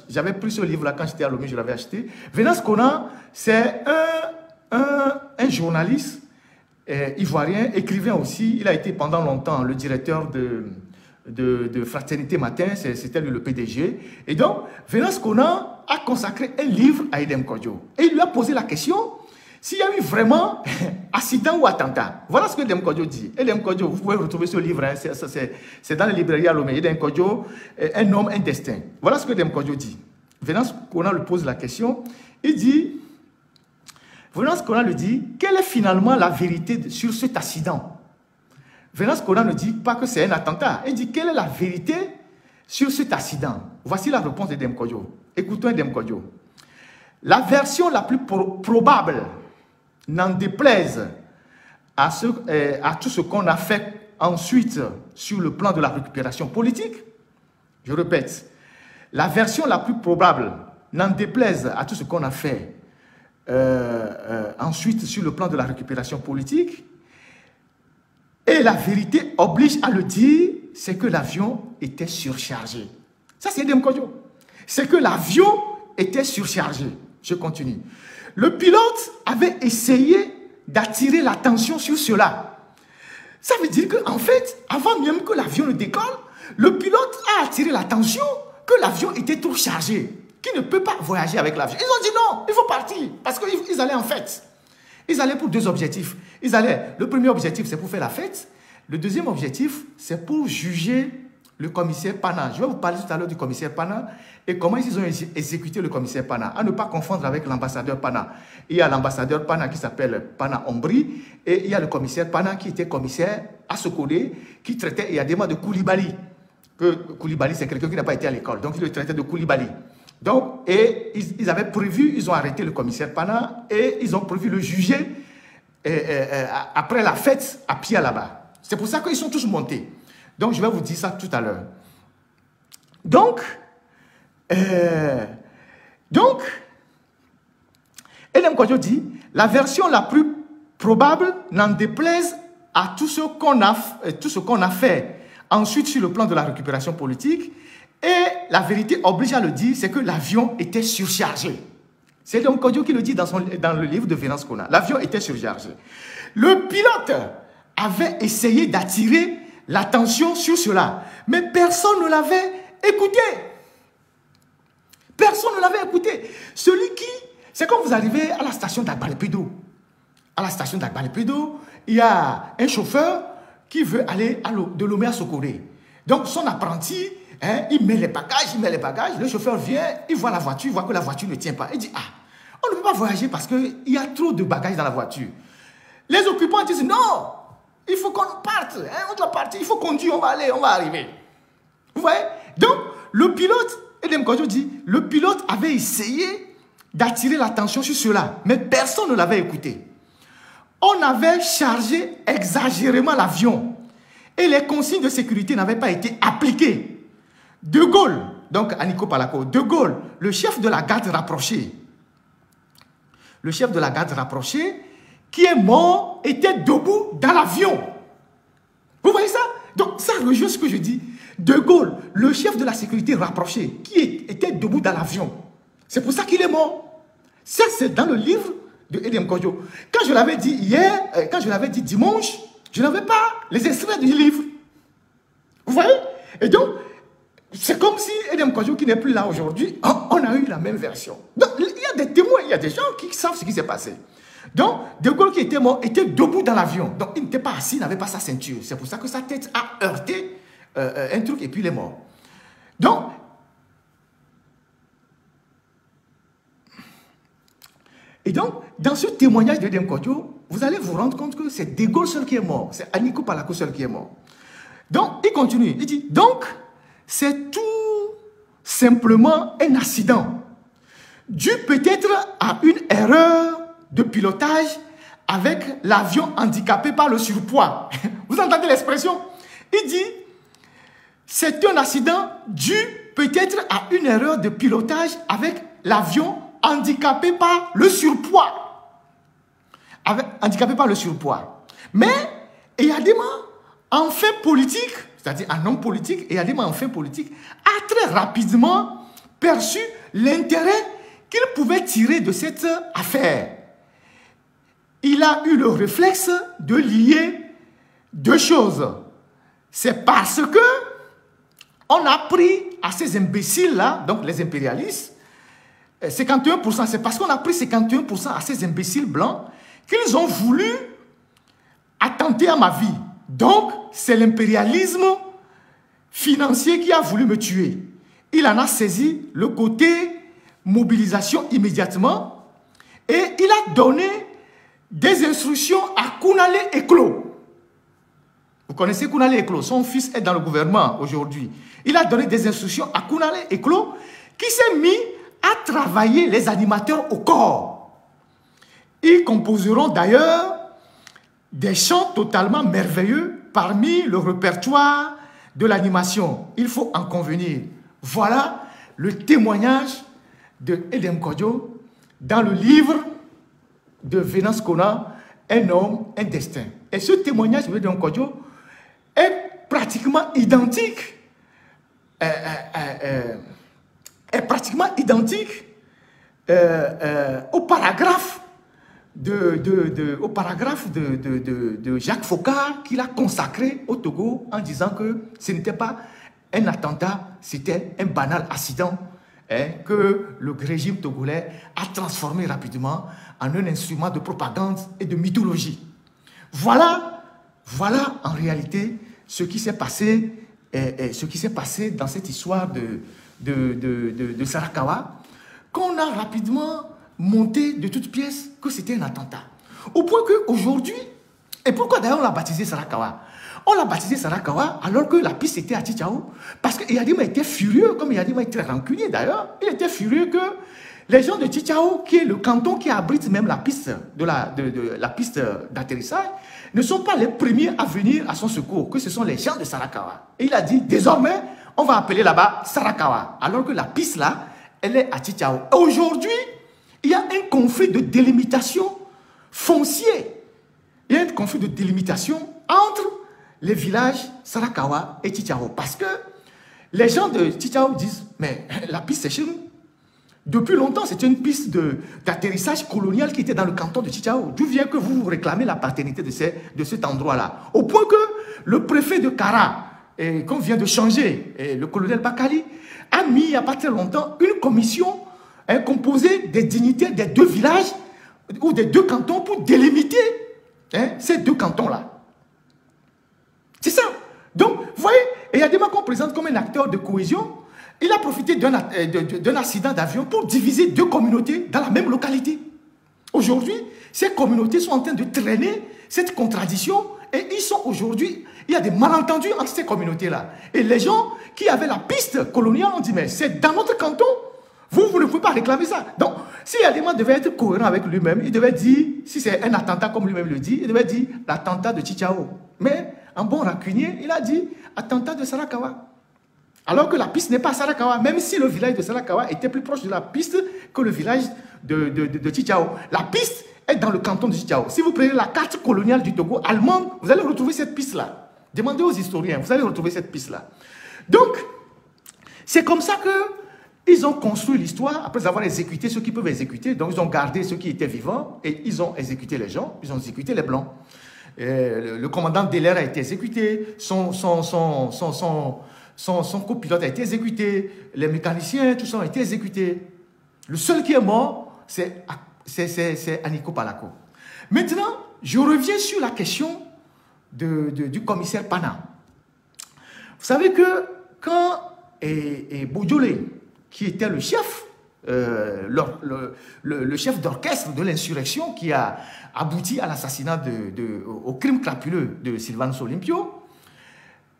Speaker 1: j'avais pris ce livre-là quand j'étais à Lomé, je l'avais acheté. Venance Conan, c'est un journaliste ivoirien, écrivain aussi. Il a été pendant longtemps le directeur de Fraternité Matin, c'était le PDG. Et donc, Venance Konan a consacré un livre à Edem Kodjo. Et il lui a posé la question s'il y a eu vraiment accident ou attentat. Voilà ce que Edem Kodjo dit. Edem Kodjo, vous pouvez retrouver ce livre, hein, c'est dans les librairies à Lomé. Edem Kodjo, un homme, un destin. Voilà ce que Edem Kodjo dit. Venance Konan lui pose la question. Il dit, Venance Konan lui dit, quelle est finalement la vérité sur cet accident? Venance Konan ne dit pas que c'est un attentat. Il dit, quelle est la vérité sur cet accident? Voici la réponse d'Edem Kodjo. Écoutons Edem Kodjo. La version la plus probable, n'en déplaise à tout ce qu'on a fait ensuite sur le plan de la récupération politique, je répète, la version la plus probable, n'en déplaise à tout ce qu'on a fait ensuite sur le plan de la récupération politique, et la vérité oblige à le dire, c'est que l'avion était surchargé. Ça, c'est Edem Kodjo. C'est que l'avion était surchargé. Je continue. Le pilote avait essayé d'attirer l'attention sur cela. Ça veut dire qu'en fait, avant même que l'avion ne décolle, le pilote a attiré l'attention que l'avion était trop chargé, qu'il ne peut pas voyager avec l'avion. Ils ont dit non, il faut partir, parce qu'ils allaient en fête. Ils allaient pour deux objectifs. Le premier objectif, c'est pour faire la fête. Le deuxième objectif, c'est pour juger le commissaire Pana. Je vais vous parler tout à l'heure du commissaire Pana et comment ils ont exécuté le commissaire Pana. À ne pas confondre avec l'ambassadeur Pana. Il y a l'ambassadeur Pana qui s'appelle Pana Ombri et il y a le commissaire Pana qui était commissaire à Sokodé qui traitait Eyadema de Koulibaly. Koulibaly, c'est quelqu'un qui n'a pas été à l'école. Donc, il le traitait de Koulibaly. Donc, et ils avaient prévu, ils ont arrêté le commissaire Pana et ils ont prévu le juger après la fête à pied là-bas. C'est pour ça qu'ils sont tous montés. Donc, je vais vous dire ça tout à l'heure. Donc, Edem Kodjo dit, la version la plus probable n'en déplaise à tout ce qu'on a fait ensuite sur le plan de la récupération politique, et la vérité oblige à le dire, c'est que l'avion était surchargé. C'est Edem Kodjo qui le dit dans le livre de Venance Konan. L'avion était surchargé. Le pilote avait essayé d'attirer l'attention sur cela. Mais personne ne l'avait écouté. Personne ne l'avait écouté. C'est comme vous arrivez à la station d'Agbalépédo. À la station d'Agbalépédo, il y a un chauffeur qui veut aller de Lomé à Sokodé. Donc son apprenti, il met les bagages, le chauffeur vient, il voit la voiture, il voit que la voiture ne tient pas. Il dit, on ne peut pas voyager parce qu'il y a trop de bagages dans la voiture. Les occupants disent, non, il faut qu'on parte, on doit partir, il faut conduire, on va arriver. Vous voyez? Donc, le pilote, Edem Kodjo dit, le pilote avait essayé d'attirer l'attention sur cela, mais personne ne l'avait écouté. On avait chargé exagérément l'avion et les consignes de sécurité n'avaient pas été appliquées. De Gaulle, donc Aniko Palako, De Gaulle, le chef de la garde rapprochée, qui est mort, était debout dans l'avion. Vous voyez ça? Donc, ça rejoint ce que je dis. De Gaulle, le chef de la sécurité rapprochée, qui était debout dans l'avion. C'est pour ça qu'il est mort. Ça, c'est dans le livre de Edem Kodjo. Quand je l'avais dit hier, quand je l'avais dit dimanche, je n'avais pas les extraits du livre. Vous voyez? Et donc, c'est comme si Edem Kodjo, qui n'est plus là aujourd'hui, on a eu la même version. Donc, il y a des témoins, il y a des gens qui savent ce qui s'est passé. Donc, De Gaulle qui était mort était debout dans l'avion. Donc, il n'était pas assis, il n'avait pas sa ceinture. C'est pour ça que sa tête a heurté un truc et puis il est mort. Donc, dans ce témoignage de Edem Kodjo, vous allez vous rendre compte que c'est De Gaulle seul qui est mort. C'est Aniko Palako seul qui est mort. Donc, il continue. Il dit, donc, c'est tout simplement un accident dû peut-être à une erreur de pilotage avec l'avion handicapé par le surpoids. Vous entendez l'expression? Il dit, c'est un accident dû peut-être à une erreur de pilotage avec l'avion handicapé par le surpoids. Handicapé par le surpoids. Mais Eyadema, en fait politique, c'est-à-dire un homme politique, Eyadema en fait politique, a très rapidement perçu l'intérêt qu'il pouvait tirer de cette affaire. Il a eu le réflexe de lier deux choses. C'est parce que On a pris à ces imbéciles-là, donc les impérialistes, 51%, c'est parce qu'on a pris 51% à ces imbéciles blancs qu'ils ont voulu attenter à ma vie. Donc, c'est l'impérialisme financier qui a voulu me tuer. Il en a saisi le côté mobilisation immédiatement et il a donné des instructions à Kounalé Eklo. Vous connaissez Kounalé Eklo, son fils est dans le gouvernement aujourd'hui. Il a donné des instructions à Kounalé Eklo qui s'est mis à travailler les animateurs au corps. Ils composeront d'ailleurs des chants totalement merveilleux parmi le répertoire de l'animation. Il faut en convenir. Voilà le témoignage de Edem Kodjo dans le livre de Venance Kona, Un homme, un destin. Et ce témoignage de Edem Kodjo est pratiquement identique au paragraphe de Jacques Faucard qu'il a consacré au Togo en disant que ce n'était pas un attentat, c'était un banal accident que le régime togolais a transformé rapidement en un instrument de propagande et de mythologie. Voilà en réalité ce qui s'est passé, dans cette histoire de Sarakawa, qu'on a rapidement monté de toutes pièces que c'était un attentat. Au point qu'aujourd'hui, et pourquoi d'ailleurs on l'a baptisé Sarakawa? On l'a baptisé Sarakawa alors que la piste était à Tchitchao. Parce que Yadima était furieux, comme Yadima est très rancunier d'ailleurs, il était furieux que les gens de Tchitchao, qui est le canton qui abrite même la piste la piste d'atterrissage, ne sont pas les premiers à venir à son secours, que ce sont les gens de Sarakawa. Et il a dit, désormais, on va appeler là-bas Sarakawa, alors que la piste là, elle est à Tchitchao. Aujourd'hui, il y a un conflit de délimitation foncier. Il y a un conflit de délimitation entre les villages Sarakawa et Tchitchao. Parce que les gens de Tchitchao disent, mais la piste c'est chez nous. Depuis longtemps, c'était une piste d'atterrissage colonial qui était dans le canton de Tchitchao. D'où vient que vous réclamez la paternité de cet endroit-là. Au point que le préfet de Kara, qu'on vient de changer, le colonel Bakali, a mis il n'y a pas très longtemps une commission composée des dignitaires des deux villages ou des deux cantons pour délimiter ces deux cantons-là. C'est ça. Donc, vous voyez, il y a des gens qu'on présente comme un acteur de cohésion. Il a profité d'un accident d'avion pour diviser deux communautés dans la même localité. Aujourd'hui, ces communautés sont en train de traîner cette contradiction et ils sont aujourd'hui, il y a des malentendus entre ces communautés-là. Et les gens qui avaient la piste coloniale ont dit, mais c'est dans notre canton, vous ne pouvez pas réclamer ça. Donc, si Yadima devait être cohérent avec lui-même, il devait dire, si c'est un attentat comme lui-même le dit, il devait dire l'attentat de Tchitchao. Mais, en bon rancunier, il a dit attentat de Sarakawa. Alors que la piste n'est pas Sarakawa, même si le village de Sarakawa était plus proche de la piste que le village de Tchitchao. La piste est dans le canton de Tchitchao. Si vous prenez la carte coloniale du Togo allemande, vous allez retrouver cette piste-là. Demandez aux historiens, vous allez retrouver cette piste-là. Donc, c'est comme ça qu'ils ont construit l'histoire, après avoir exécuté ceux qui peuvent exécuter. Donc, ils ont gardé ceux qui étaient vivants et ils ont exécuté les gens, ils ont exécuté les Blancs. Le commandant Deller a été exécuté, son copilote a été exécuté, les mécaniciens, tout ça ont été exécutés. Le seul qui est mort, c'est Aniko Palako. Maintenant, je reviens sur la question du commissaire Pana. Vous savez que quand Bojolé, qui était le chef, le chef d'orchestre de l'insurrection qui a abouti à l'assassinat, au crime crapuleux de Sylvanus Olympio,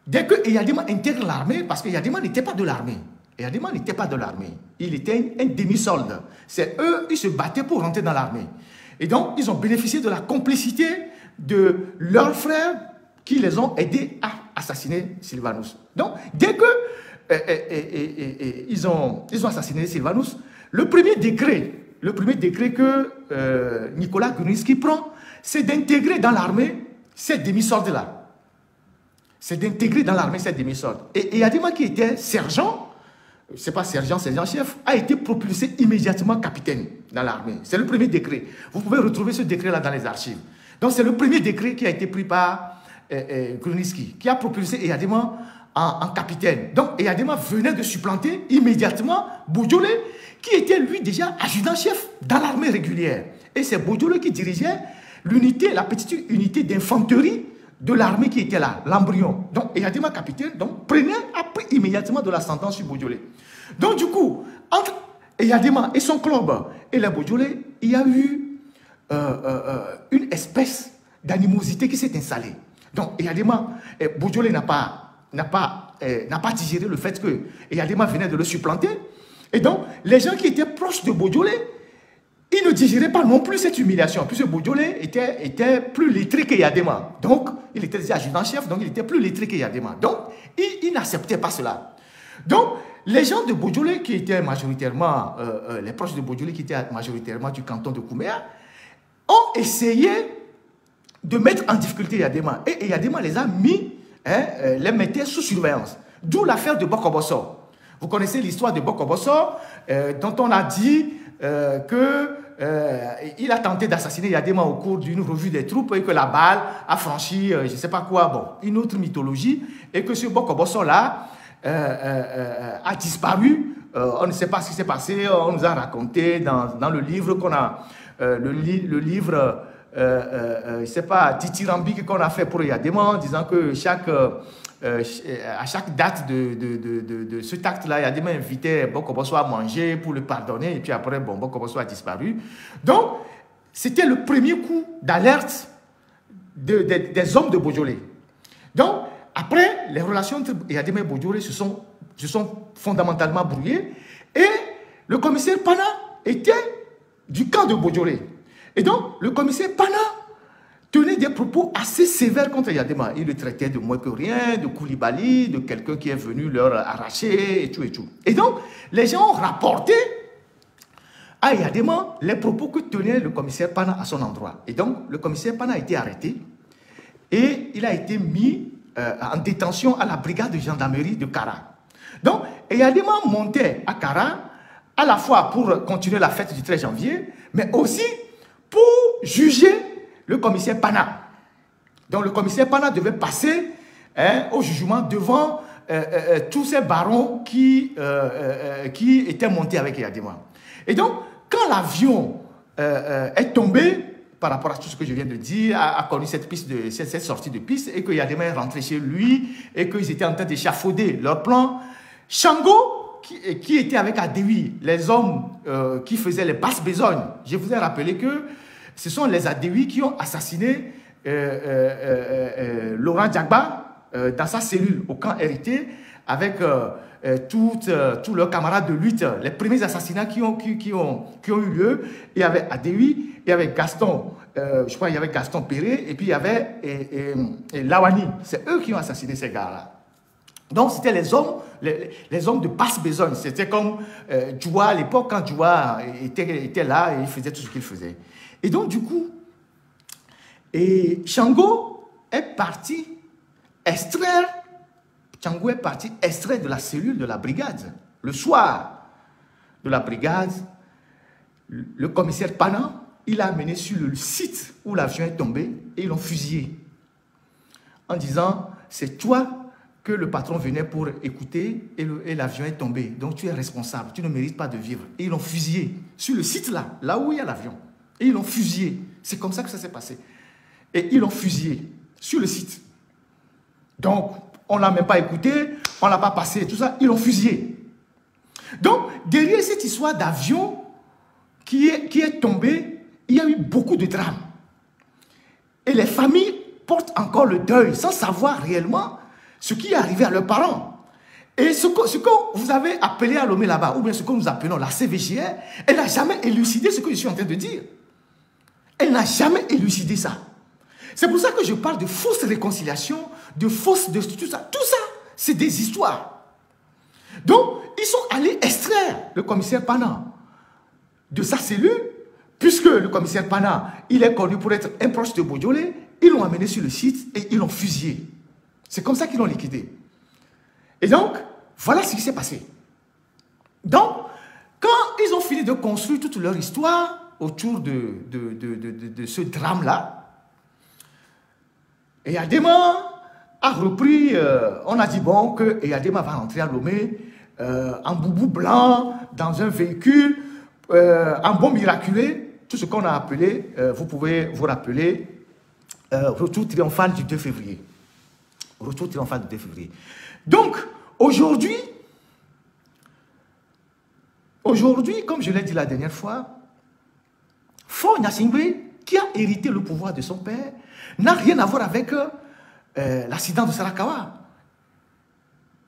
Speaker 1: dès que Eyadema intègre l'armée, parce que Eyadema n'était pas de l'armée. Eyadema n'était pas de l'armée. Il était un demi-solde. C'est eux, ils se battaient pour rentrer dans l'armée. Et donc, ils ont bénéficié de la complicité de leurs frères qui les ont aidés à assassiner Sylvanus. Donc, dès que ils ont assassiné Sylvanus, le premier décret que Nicolas Gruniski prend, c'est d'intégrer dans l'armée ces demi-soldes-là. C'est d'intégrer dans l'armée cette demi-solde. Et Eyadema, qui était sergent, c'est pas sergent-chef, a été propulsé immédiatement capitaine dans l'armée. C'est le premier décret. Vous pouvez retrouver ce décret-là dans les archives. Donc c'est le premier décret qui a été pris par Gruniski, qui a propulsé Eyadema en capitaine. Donc, Eyadema venait de supplanter immédiatement Bojolé, qui était lui déjà adjudant-chef dans l'armée régulière. Et c'est Bojolé qui dirigeait l'unité, la petite unité d'infanterie de l'armée qui était là, l'embryon. Donc, Eyadema, capitaine, donc, a pris immédiatement de l'ascendance sur Bojolé. Donc, du coup, entre Eyadema et son club et les Bojolé, il y a eu une espèce d'animosité qui s'est installée. Donc, Eyadema, Bojolé n'a pas digéré le fait que Eyadema venait de le supplanter. Et donc, les gens qui étaient proches de Bojolé, ils ne digéraient pas non plus cette humiliation, puisque Bojolé était plus lettré qu'Eyadema. Donc, il était déjà adjudant-chef, donc il était plus lettré qu'Eyadema. Donc, il n'acceptait pas cela. Donc, les gens de Bojolé, qui étaient majoritairement, les proches de Bojolé, qui étaient majoritairement du canton de Kouméa, ont essayé de mettre en difficulté Eyadema. Et Eyadema les a mis, les mettait sous surveillance. D'où l'affaire de Bokobosso. Vous connaissez l'histoire de Bokobosso, dont on a dit qu'il a tenté d'assassiner Eyadema au cours d'une revue des troupes et que la balle a franchi, je ne sais pas quoi, bon, une autre mythologie, et que ce Bokobosso-là a disparu. On ne sait pas ce qui s'est passé, on nous a raconté dans le livre qu'on a, le livre, je ne sais pas, Titirambi qu'on a fait pour Eyadema, en disant que à chaque date de cet acte-là, Eyadema invitait Bokobosso à manger pour le pardonner, et puis après, bon, Bokobosso a disparu. Donc, c'était le premier coup d'alerte des hommes de Bojolé. Donc, après, les relations entre Eyadema et Bojolé se sont fondamentalement brouillées, et le commissaire Pana était du camp de Bojolé. Et donc, le commissaire Pana tenait des propos assez sévères contre Eyadema. Il le traitait de moins que rien, de Koulibaly, de quelqu'un qui est venu leur arracher, et tout, et tout. Et donc, les gens ont rapporté à Eyadema les propos que tenait le commissaire Pana à son endroit. Et donc, le commissaire Pana a été arrêté et il a été mis en détention à la brigade de gendarmerie de Kara. Donc, Eyadema montait à Kara, à la fois pour continuer la fête du 13 janvier, mais aussi pour juger le commissaire Pana. Donc, le commissaire Pana devait passer au jugement devant tous ces barons qui étaient montés avec Eyadema. Et donc, quand l'avion est tombé, par rapport à tout ce que je viens de dire, a connu cette sortie de piste, et que Eyadema est rentré chez lui, et qu'ils étaient en train d'échafauder leur plan, Shango, qui était avec Adewi, les hommes qui faisaient les basses besognes, je vous ai rappelé que ce sont les Adewi qui ont assassiné Laurent Diagba dans sa cellule au camp RT avec tous leurs camarades de lutte. Les premiers assassinats qui ont eu lieu, il y avait Adewi, il y avait Gaston, je crois qu'il y avait Gaston Perret, et puis il y avait Lawani. C'est eux qui ont assassiné ces gars-là. Donc, c'était les hommes de basse besogne. C'était comme Djoua à l'époque, quand Djoua était là et il faisait tout ce qu'il faisait. Et donc, du coup, Shango est parti extraire de la cellule de la brigade. Le soir de la brigade, le commissaire Pana, il a amené sur le site où l'avion est tombé et ils l'ont fusillé. En disant, c'est toi que le patron venait pour écouter et l'avion est tombé. Donc tu es responsable, tu ne mérites pas de vivre. Et ils l'ont fusillé sur le site là où il y a l'avion. Et ils l'ont fusillé. C'est comme ça que ça s'est passé. Et ils l'ont fusillé sur le site. Donc, on ne l'a même pas écouté, on ne l'a pas passé, tout ça, ils l'ont fusillé. Donc, derrière cette histoire d'avion qui est tombé, il y a eu beaucoup de drames. Et les familles portent encore le deuil sans savoir réellement ce qui est arrivé à leurs parents. Et ce que vous avez appelé à Lomé là-bas, ou bien ce que nous appelons la CVJR, elle n'a jamais élucidé ce que je suis en train de dire. Elle n'a jamais élucidé ça. C'est pour ça que je parle de fausse réconciliation, de tout ça. Tout ça, c'est des histoires. Donc, ils sont allés extraire le commissaire Pana de sa cellule, puisque le commissaire Pana, il est connu pour être un proche de Bojolé, ils l'ont amené sur le site et ils l'ont fusillé. C'est comme ça qu'ils l'ont liquidé. Et donc, voilà ce qui s'est passé. Donc, quand ils ont fini de construire toute leur histoire autour de ce drame-là, Eyadema a repris, on a dit bon que Eyadema va rentrer à Lomé en boubou blanc, dans un véhicule, en bon miraculé, tout ce qu'on a appelé, vous pouvez vous rappeler, retour triomphal du 2 février. Retour triomphal du 2 février. Donc, aujourd'hui, comme je l'ai dit la dernière fois, Faure Gnassingbé, qui a hérité le pouvoir de son père, n'a rien à voir avec l'accident de Sarakawa.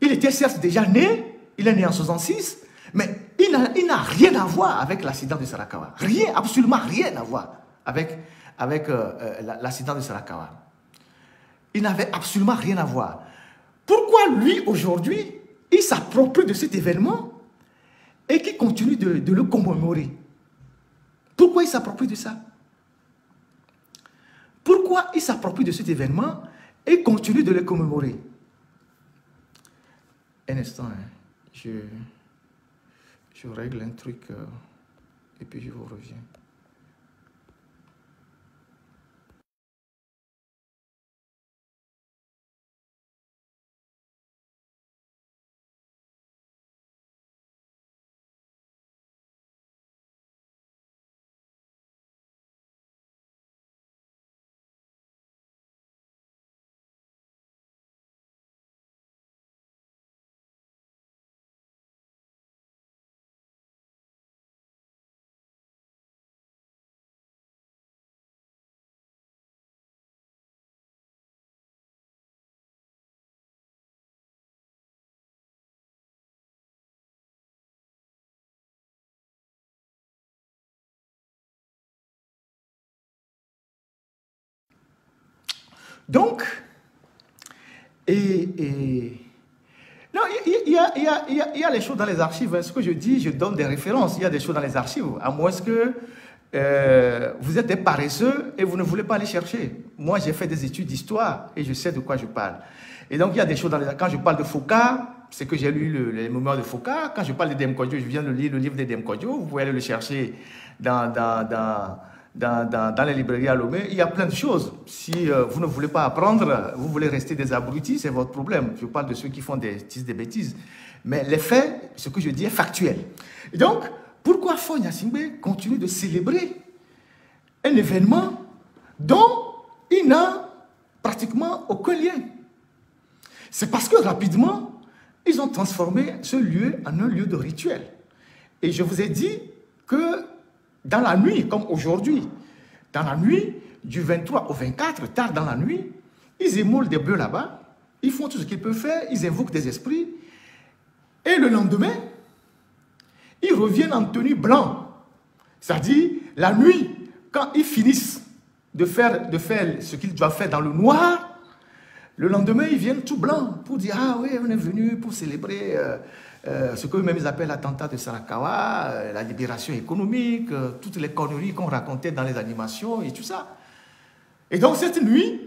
Speaker 1: Il était certes déjà né, il est né en 66, mais il n'a rien à voir avec l'accident de Sarakawa. Rien, absolument rien à voir avec l'accident de Sarakawa. Il n'avait absolument rien à voir. Pourquoi lui, aujourd'hui, il s'approprie de cet événement et qu'il continue de le commémorer? Pourquoi il s'approprie de ça? Pourquoi il s'approprie de cet événement et continue de le commémorer? Un instant, hein. Je règle un truc et puis je vous reviens. Donc, non, il y a les choses dans les archives. Hein. Ce que je dis, je donne des références. Il y a des choses dans les archives. À moins que vous êtes des paresseux et vous ne voulez pas aller chercher. Moi, j'ai fait des études d'histoire et je sais de quoi je parle. Et donc, il y a des choses dans les... Quand je parle de Foucault, c'est que j'ai lu les mémoires de Foucault. Quand je parle de Dem Kodjo, je viens de lire le livre de Dem Kodjo. Vous pouvez aller le chercher dans les librairies à Lomé. Il y a plein de choses. Si vous ne voulez pas apprendre, vous voulez rester des abrutis, c'est votre problème. Je parle de ceux qui font des bêtises. Mais les faits, ce que je dis est factuel. Et donc, pourquoi Faure Gnassingbé continue de célébrer un événement dont il n'a pratiquement aucun lien? C'est parce que rapidement, ils ont transformé ce lieu en un lieu de rituel. Et je vous ai dit que dans la nuit, comme aujourd'hui, dans la nuit du 23 au 24, tard dans la nuit, ils émoulent des bœufs là-bas, ils font tout ce qu'ils peuvent faire, ils invoquent des esprits, et le lendemain, ils reviennent en tenue blanche. C'est-à-dire, la nuit, quand ils finissent de faire ce qu'ils doivent faire dans le noir, le lendemain, ils viennent tout blancs pour dire « Ah oui, on est venu pour célébrer ce qu'eux-mêmes appellent l'attentat de Sarakawa, la libération économique, toutes les conneries qu'on racontait dans les animations et tout ça. » Et donc, cette nuit,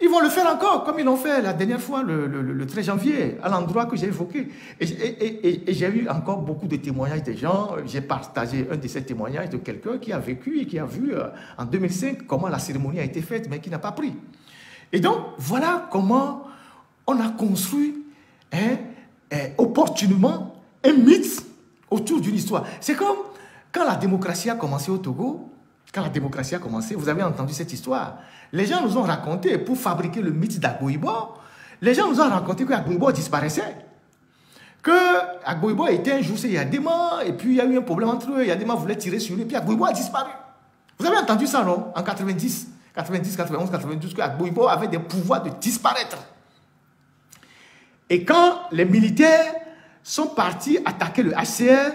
Speaker 1: ils vont le faire encore, comme ils l'ont fait la dernière fois, le 13 janvier, à l'endroit que j'ai évoqué. Et j'ai eu encore beaucoup de témoignages des gens. J'ai partagé un de ces témoignages de quelqu'un qui a vécu et qui a vu en 2005 comment la cérémonie a été faite, mais qui n'a pas pris. Et donc, voilà comment on a construit opportunément un mythe autour d'une histoire. C'est comme quand la démocratie a commencé au Togo, quand la démocratie a commencé, vous avez entendu cette histoire. Les gens nous ont raconté, pour fabriquer le mythe d'Agboibo, les gens nous ont raconté qu'Agboibo disparaissait. Que Agboibo était un jour chez Eyadema, et puis il y a eu un problème entre eux, Eyadema voulait tirer sur lui, et puis Agboibo a disparu. Vous avez entendu ça, non? En 90, 91, 92, que Agboibo avait des pouvoirs de disparaître. Et quand les militaires sont partis attaquer le HCR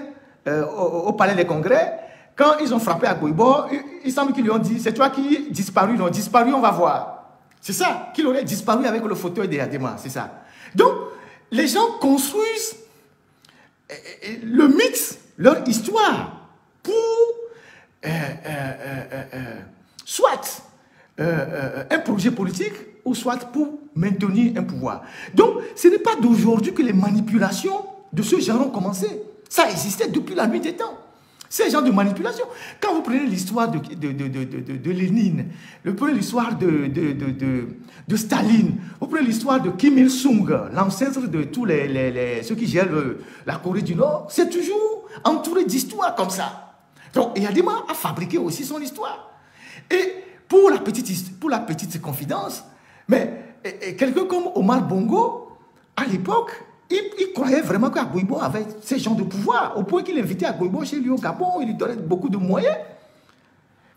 Speaker 1: au palais des congrès, quand ils ont frappé Agboibo, il semble qu'ils lui ont dit « C'est toi qui disparu, non, disparu, on va voir. » C'est ça, qu'il aurait disparu avec le fauteuil d'Eyadema, c'est ça. Donc, les gens construisent le mythe, leur histoire, pour soit un projet politique, ou soit pour maintenir un pouvoir. Donc, ce n'est pas d'aujourd'hui que les manipulations de ce genre ont commencé. Ça existait depuis la nuit des temps. Ces gens de manipulation. Quand vous prenez l'histoire de Lénine, vous prenez l'histoire de Staline, vous prenez l'histoire de Kim Il-sung, l'ancêtre de tous ceux qui gèrent la Corée du Nord, c'est toujours entouré d'histoires comme ça. Donc, Eyadema a fabriqué aussi son histoire. Et pour la petite confidence, mais quelqu'un comme Omar Bongo, à l'époque, il croyait vraiment qu'Agboibo avait ces gens de pouvoir, au point qu'il invitait Agboibo chez lui au Gabon, il lui donnait beaucoup de moyens.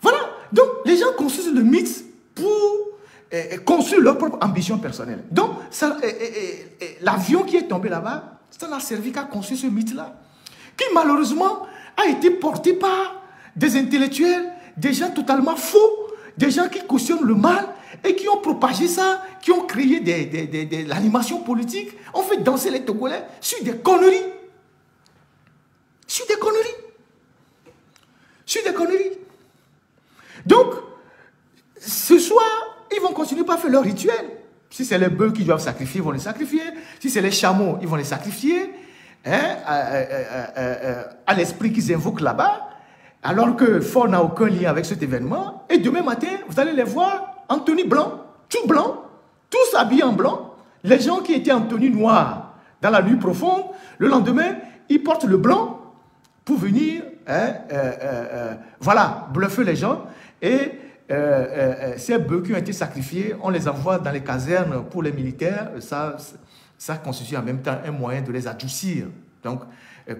Speaker 1: Voilà. Donc, les gens construisent le mythe pour construire leur propre ambition personnelle. Donc, l'avion qui est tombé là-bas, ça n'a servi qu'à construire ce mythe-là, qui malheureusement a été porté par des intellectuels, des gens totalement faux, des gens qui cautionnent le mal et qui ont propagé ça, qui ont créé de l'animation politique, ont fait danser les Togolais sur des conneries. Sur des conneries. Sur des conneries. Donc, ce soir, ils vont continuer par faire leur rituel. Si c'est les bœufs qui doivent sacrifier, ils vont les sacrifier. Si c'est les chameaux, ils vont les sacrifier. Hein, à l'esprit qu'ils invoquent là-bas. Alors que Fort n'a aucun lien avec cet événement. Et demain matin, vous allez les voir en tenue blanc, tout blanc, tous habillés en blanc. Les gens qui étaient en tenue noire dans la nuit profonde, le lendemain, ils portent le blanc pour venir, voilà, bluffer les gens. Et ces bœufs qui ont été sacrifiés, on les envoie dans les casernes pour les militaires. Ça constitue en même temps un moyen de les adoucir. Donc,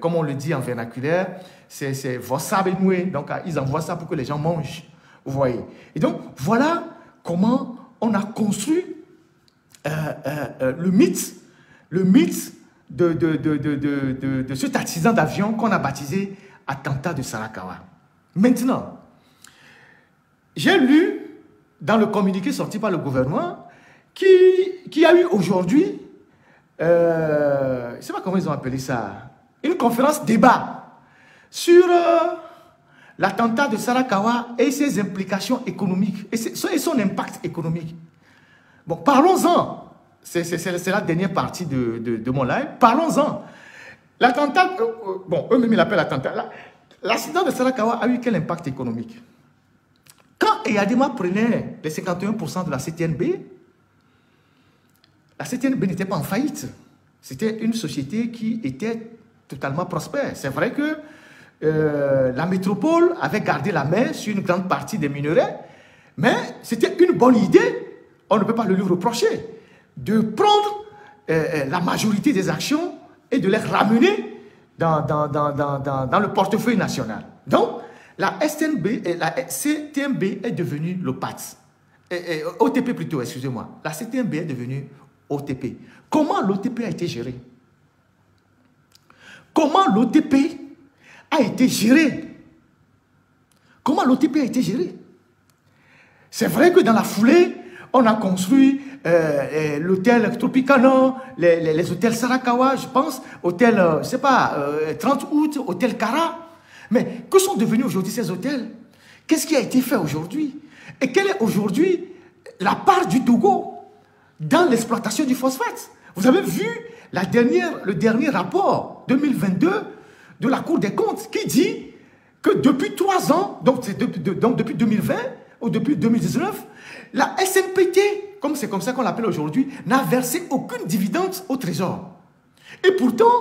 Speaker 1: comme on le dit en vernaculaire, c'est vossable noué. Donc, ils envoient ça pour que les gens mangent. Vous voyez. Et donc, voilà comment on a construit le mythe de cet accident d'avion qu'on a baptisé attentat de Sarakawa. Maintenant, j'ai lu dans le communiqué sorti par le gouvernement qui a eu aujourd'hui, je ne sais pas comment ils ont appelé ça, une conférence débat sur l'attentat de Sarakawa et ses implications économiques et son impact économique. Bon, parlons-en. C'est la dernière partie de mon live. Parlons-en. L'attentat, bon, eux-mêmes ils l'appellent l'attentat. L'accident de Sarakawa a eu quel impact économique? Quand Eyadema prenait les 51% de la CTNB n'était pas en faillite. C'était une société qui était totalement prospère. C'est vrai que la métropole avait gardé la main sur une grande partie des minerais, mais c'était une bonne idée, on ne peut pas le lui reprocher, de prendre la majorité des actions et de les ramener dans le portefeuille national. Donc, la CTNB est devenue le PATS. OTP plutôt, excusez-moi. La CTNB est devenue OTP. Comment l'OTP a été géré? Comment l'OTP a été géré? Comment l'OTP a été géré? C'est vrai que dans la foulée, on a construit l'hôtel Tropicana, les hôtels Sarakawa, je pense, hôtel, je ne sais pas, 30 août, hôtel Cara. Mais que sont devenus aujourd'hui ces hôtels? Qu'est-ce qui a été fait aujourd'hui? Et quelle est aujourd'hui la part du Togo dans l'exploitation du phosphate? Vous avez vu le dernier rapport 2022 de la Cour des comptes qui dit que depuis 3 ans, donc depuis 2020 ou depuis 2019, la SNPT, comme c'est comme ça qu'on l'appelle aujourd'hui, n'a versé aucune dividende au trésor. Et pourtant,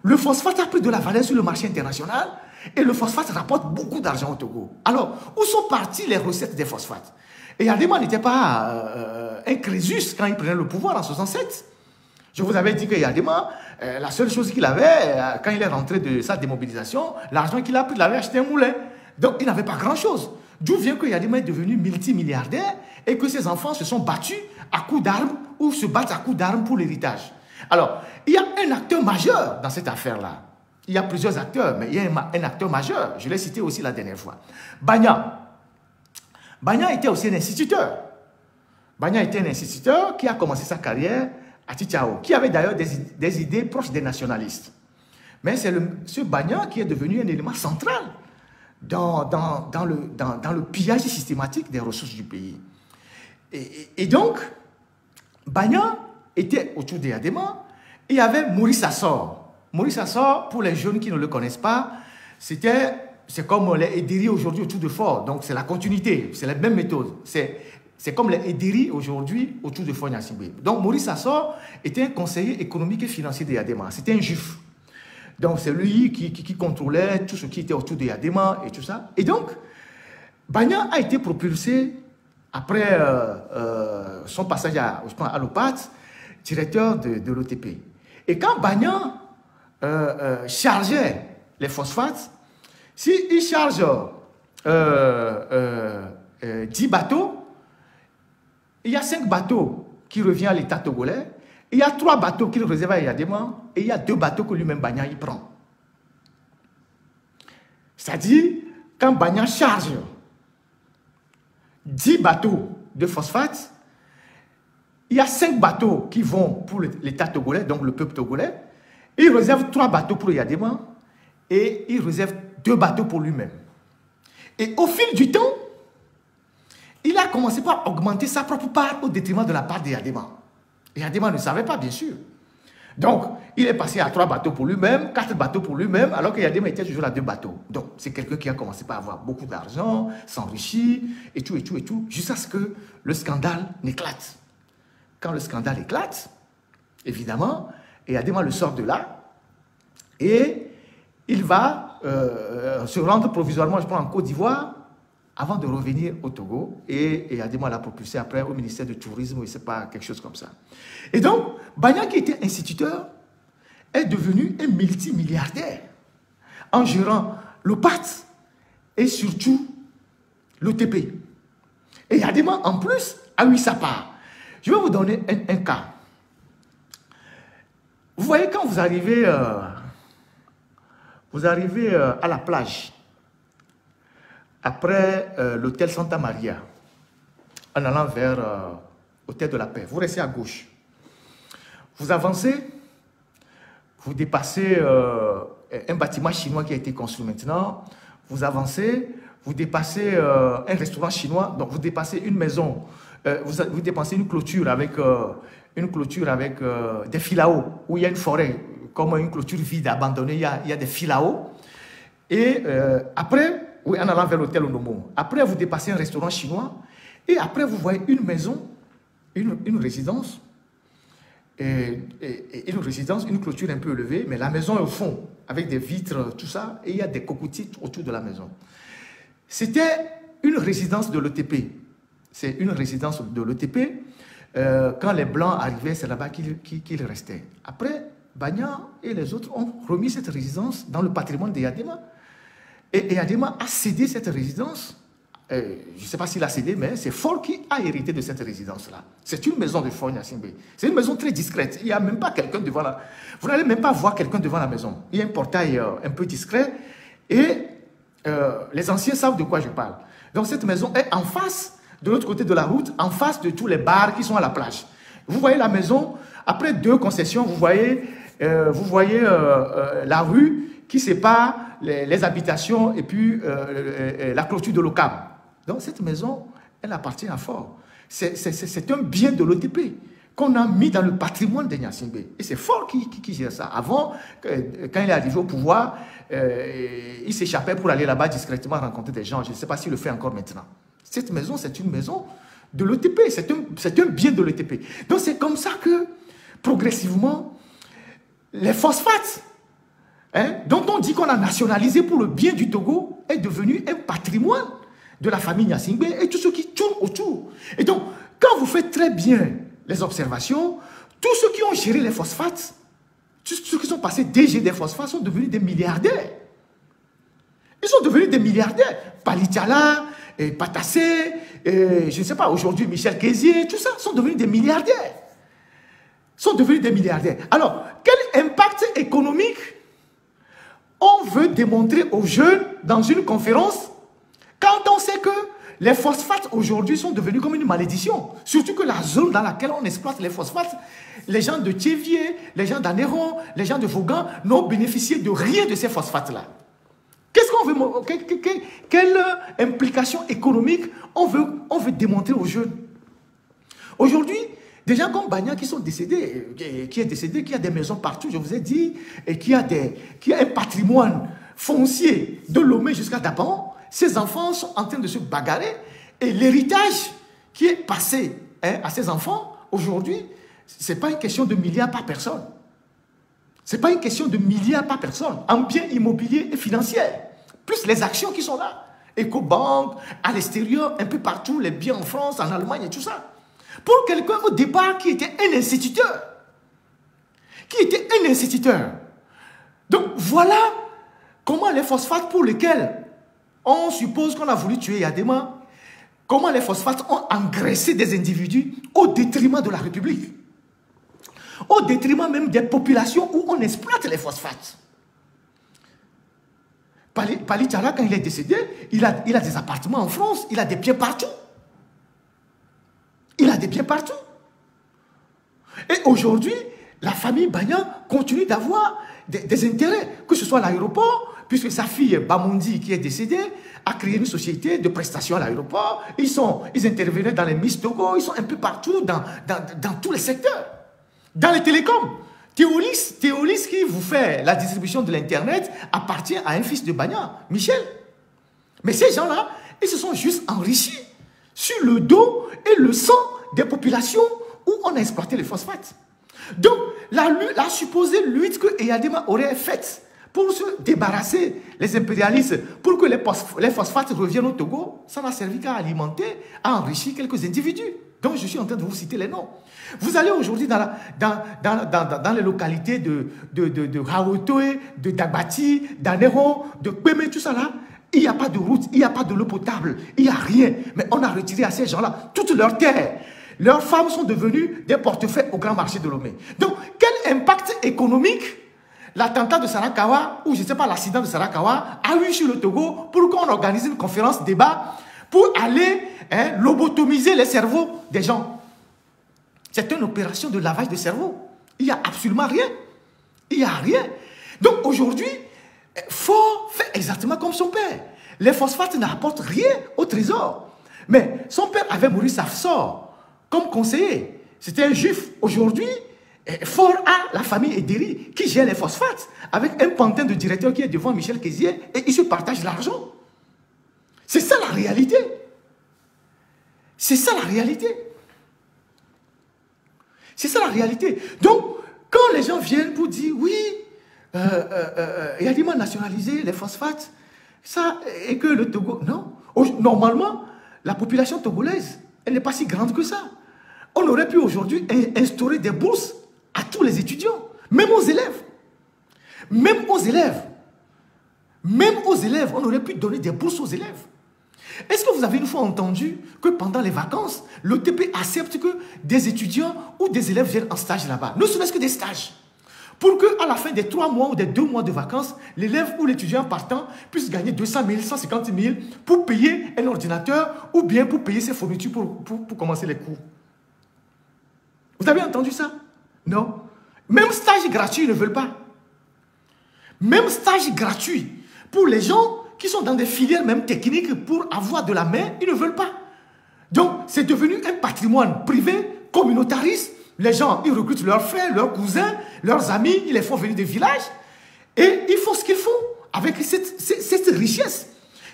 Speaker 1: le phosphate a pris de la valeur sur le marché international et le phosphate rapporte beaucoup d'argent au Togo. Alors, où sont parties les recettes des phosphates? Et Eyadema n'était pas un Crésus quand il prenait le pouvoir en 67. Je vous avais dit que Eyadema, la seule chose qu'il avait, quand il est rentré de sa démobilisation, l'argent qu'il a pris, il avait acheté un moulin. Donc, il n'avait pas grand-chose. D'où vient que Eyadema est devenu multimilliardaire et que ses enfants se sont battus à coups d'armes ou se battent à coups d'armes pour l'héritage. Alors, il y a un acteur majeur dans cette affaire-là. Il y a plusieurs acteurs, mais il y a un acteur majeur. Je l'ai cité aussi la dernière fois. Bagna. Bagna était aussi un instituteur. Bagna était un instituteur qui a commencé sa carrière à Tchao, qui avait d'ailleurs des idées proches des nationalistes. Mais c'est ce Bagna qui est devenu un élément central dans le pillage systématique des ressources du pays. Et donc, Bagna était autour d'Eyadema et il y avait Maurice Assor. Maurice Assor, pour les jeunes qui ne le connaissent pas, c'était c'est comme les Ederi aujourd'hui autour de Fort. Donc, c'est la continuité. C'est la même méthode. C'est comme les Ederi aujourd'hui autour de Fort Gnassingbé. Donc, Maurice Assor était un conseiller économique et financier de Yadema. C'était un juif. Donc, c'est lui qui contrôlait tout ce qui était autour de Yadema et tout ça. Et donc, Bagnan a été propulsé, après son passage à l'OPAT, directeur de l'OTP. Et quand Bagnan chargeait les phosphates, s'il charge 10 bateaux, il y a 5 bateaux qui reviennent à l'État togolais, il y a 3 bateaux qu'il réserve à Yadema, et il y a 2 bateaux que lui-même Bagnan y prend. C'est-à-dire, quand Bagnan charge 10 bateaux de phosphate, il y a 5 bateaux qui vont pour l'État togolais, donc le peuple togolais, il réserve 3 bateaux pour Yadema, et il réserve 2 bateaux pour lui-même. Et au fil du temps, il a commencé par augmenter sa propre part au détriment de la part de Yadema. Et Yadema ne savait pas, bien sûr. Donc, il est passé à 3 bateaux pour lui-même, 4 bateaux pour lui-même, alors que Yadema était toujours à 2 bateaux. Donc, c'est quelqu'un qui a commencé par avoir beaucoup d'argent, s'enrichir, et tout, jusqu'à ce que le scandale n'éclate. Quand le scandale éclate, évidemment, Yadema le sort de là, et il va se rendre provisoirement, je pense, en Côte d'Ivoire, avant de revenir au Togo, et Yadema l'a propulsé après au ministère du Tourisme, ou je ne sais pas, quelque chose comme ça. Et donc, Bagnan, qui était instituteur, est devenu un multimilliardaire en gérant l'OPAT et surtout l'OTP. Et Yadema, en plus, a eu sa part. Je vais vous donner un cas. Vous voyez, quand vous arrivez à la plage, après l'hôtel Santa Maria, en allant vers l'hôtel de la Paix, vous restez à gauche. Vous avancez, vous dépassez un bâtiment chinois qui a été construit maintenant. Vous avancez, vous dépassez un restaurant chinois, donc vous dépassez une maison, vous dépassez une clôture avec des filaos, où il y a une forêt, comme une clôture vide, abandonnée, il y a des filaos. Et après, oui, en allant vers l'hôtel Onomo. Après, vous dépassez un restaurant chinois. Et après, vous voyez une maison, une résidence. Une résidence, une clôture un peu élevée. Mais la maison est au fond, avec des vitres, tout ça. Et il y a des cocotiers autour de la maison. C'était une résidence de l'OTP. C'est une résidence de l'OTP. Quand les Blancs arrivaient, c'est là-bas qu'ils restaient. Après, Bagnan et les autres ont remis cette résidence dans le patrimoine de Yadema. Et Yadema a cédé cette résidence. Je ne sais pas s'il a cédé, mais c'est Fort qui a hérité de cette résidence-là. C'est une maison de Fort Gnassingbé. C'est une maison très discrète. Il n'y a même pas quelqu'un devant la... Vous n'allez même pas voir quelqu'un devant la maison. Il y a un portail un peu discret. Et les anciens savent de quoi je parle. Donc cette maison est en face, de l'autre côté de la route, en face de tous les bars qui sont à la plage. Vous voyez la maison, après 2 concessions, vous voyez la rue qui sépare les habitations et puis la clôture de l'OCAM. Donc cette maison, elle appartient à Fort. C'est un bien de l'OTP qu'on a mis dans le patrimoine de Gnassingbé. Et c'est Fort qui gère ça. Avant, quand il est arrivé au pouvoir, il s'échappait pour aller là-bas discrètement rencontrer des gens. Je ne sais pas s'il le fait encore maintenant. Cette maison, c'est une maison de l'OTP. C'est un bien de l'OTP. Donc c'est comme ça que, progressivement, les phosphates, dont on dit qu'on a nationalisé pour le bien du Togo, est devenu un patrimoine de la famille Gnassingbé et tout ce qui tourne autour. Et donc, quand vous faites très bien les observations, tous ceux qui ont géré les phosphates, tous ceux qui sont passés DG des phosphates sont devenus des milliardaires. Ils sont devenus des milliardaires. Palitala, Patassé, je ne sais pas, aujourd'hui Michel Kézier, tout ça, sont devenus des milliardaires. Sont devenus des milliardaires. Alors, quel impact économique on veut démontrer aux jeunes dans une conférence quand on sait que les phosphates aujourd'hui sont devenus comme une malédiction? Surtout que la zone dans laquelle on exploite les phosphates, les gens de Thiévier, les gens d'Anéron, les gens de Vaughan n'ont bénéficié de rien de ces phosphates-là. Qu'est-ce qu'on veut, quelle implication économique on veut démontrer aux jeunes? Aujourd'hui, des gens comme Bagnan qui sont décédés, qui a des maisons partout, je vous ai dit, et qui a un patrimoine foncier de Lomé jusqu'à Daban, ces enfants sont en train de se bagarrer et l'héritage qui est passé à ces enfants, aujourd'hui, ce n'est pas une question de milliards par personne. Ce n'est pas une question de milliards par personne en biens immobiliers et financiers, plus les actions qui sont là. Ecobank, à l'extérieur, un peu partout, les biens en France, en Allemagne et tout ça. Pour quelqu'un au départ qui était un instituteur, Donc voilà comment les phosphates pour lesquels on suppose qu'on a voulu tuer Yadema, comment les phosphates ont engraissé des individus au détriment de la République. Au détriment même des populations où on exploite les phosphates. Pali Tchara, quand il est décédé, il a des appartements en France, il a des biens partout. Il a des biens partout. Et aujourd'hui, la famille Bagna continue d'avoir des intérêts, que ce soit à l'aéroport, puisque sa fille Bamondi, qui est décédée, a créé une société de prestations à l'aéroport. Ils intervenaient dans les Miss Togo, ils sont un peu partout, dans tous les secteurs. Dans les télécoms. Théolis qui vous fait la distribution de l'Internet appartient à un fils de Bagna, Michel. Mais ces gens-là, ils se sont juste enrichis sur le dos et le sang des populations où on a exploité les phosphates. Donc, la supposée lutte que Eyadema aurait faite pour se débarrasser les impérialistes, pour que les phosphates reviennent au Togo, ça n'a servi qu'à alimenter, à enrichir quelques individus. Donc, je suis en train de vous citer les noms. Vous allez aujourd'hui dans les localités de Raotoé, de Dagbati, d'Anero, de Kweme, tout ça là, il n'y a pas de route, il n'y a pas de l'eau potable, il n'y a rien. Mais on a retiré à ces gens-là toutes leurs terres. Leurs femmes sont devenues des portefeuilles au grand marché de Lomé. Donc, quel impact économique l'attentat de Sarakawa, ou je ne sais pas, l'accident de Sarakawa, a eu sur le Togo pour qu'on organise une conférence débat pour aller lobotomiser les cerveaux des gens. C'est une opération de lavage de cerveau. Il n'y a absolument rien. Il n'y a rien. Donc aujourd'hui, Faure fait exactement comme son père. Les phosphates n'apportent rien au trésor. Mais son père avait Maurice Afsor comme conseiller. C'était un juif. Aujourd'hui, Faure a la famille Ederi qui gère les phosphates avec un pantin de directeur qui est devant Michel Kézier et ils se partagent l'argent. C'est ça la réalité. C'est ça la réalité. C'est ça la réalité. Donc, quand les gens viennent pour dire, oui, Yadema nationalisé les phosphates, ça, et que le Togo... Non. Normalement, la population togolaise, elle n'est pas si grande que ça. On aurait pu aujourd'hui instaurer des bourses à tous les étudiants, même aux élèves. Même aux élèves. Même aux élèves, on aurait pu donner des bourses aux élèves. Est-ce que vous avez une fois entendu que pendant les vacances, l'OTP accepte que des étudiants ou des élèves viennent en stage là-bas? Ne serait-ce que des stages. Pour qu'à la fin des 3 mois ou des 2 mois de vacances, l'élève ou l'étudiant partant puisse gagner 200 000, 150 000 pour payer un ordinateur ou bien pour payer ses fournitures pour commencer les cours. Vous avez entendu ça? Non. Même stage gratuit, ils ne veulent pas. Même stage gratuit pour les gens qui sont dans des filières même techniques pour avoir de la main, ils ne veulent pas. Donc, c'est devenu un patrimoine privé, communautariste. Les gens, ils recrutent leurs frères, leurs cousins, leurs amis, ils les font venir des villages et ils font ce qu'ils font avec cette richesse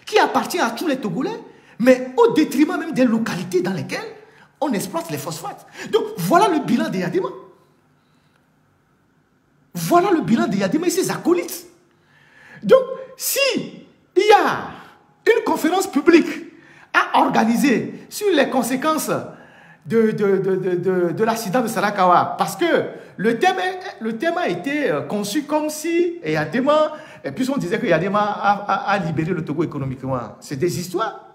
Speaker 1: qui appartient à tous les Togolais, mais au détriment même des localités dans lesquelles on exploite les phosphates. Donc, voilà le bilan de Yadema. Voilà le bilan de Yadema et ses acolytes. Donc, si il y a une conférence publique à organiser sur les conséquences de l'accident de Sarakawa, parce que le thème a été conçu comme si Yadema, et puis on disait que Yadema a libéré le Togo économiquement. C'est des histoires.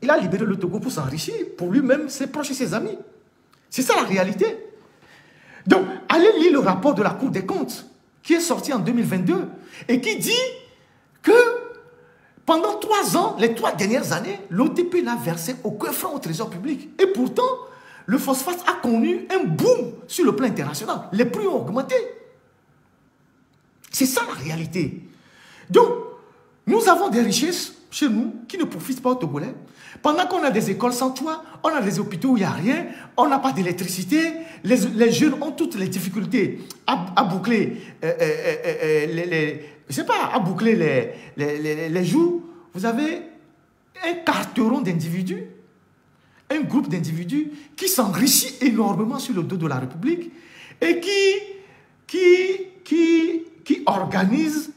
Speaker 1: Il a libéré le Togo pour s'enrichir, pour lui-même, ses proches et ses amis. C'est ça la réalité. Donc, allez lire le rapport de la Cour des comptes qui est sorti en 2022 et qui dit que pendant 3 ans, les 3 dernières années, l'OTP n'a versé aucun franc au trésor public. Et pourtant, le phosphate a connu un boom sur le plan international. Les prix ont augmenté. C'est ça la réalité. Donc, nous avons des richesses chez nous qui ne profitent pas aux Togolais. Pendant qu'on a des écoles sans toit, on a des hôpitaux où il n'y a rien, on n'a pas d'électricité, les jeunes ont toutes les difficultés à boucler, je sais pas, à boucler les joues. Vous avez un carteron d'individus, un groupe d'individus qui s'enrichit énormément sur le dos de la République et qui organise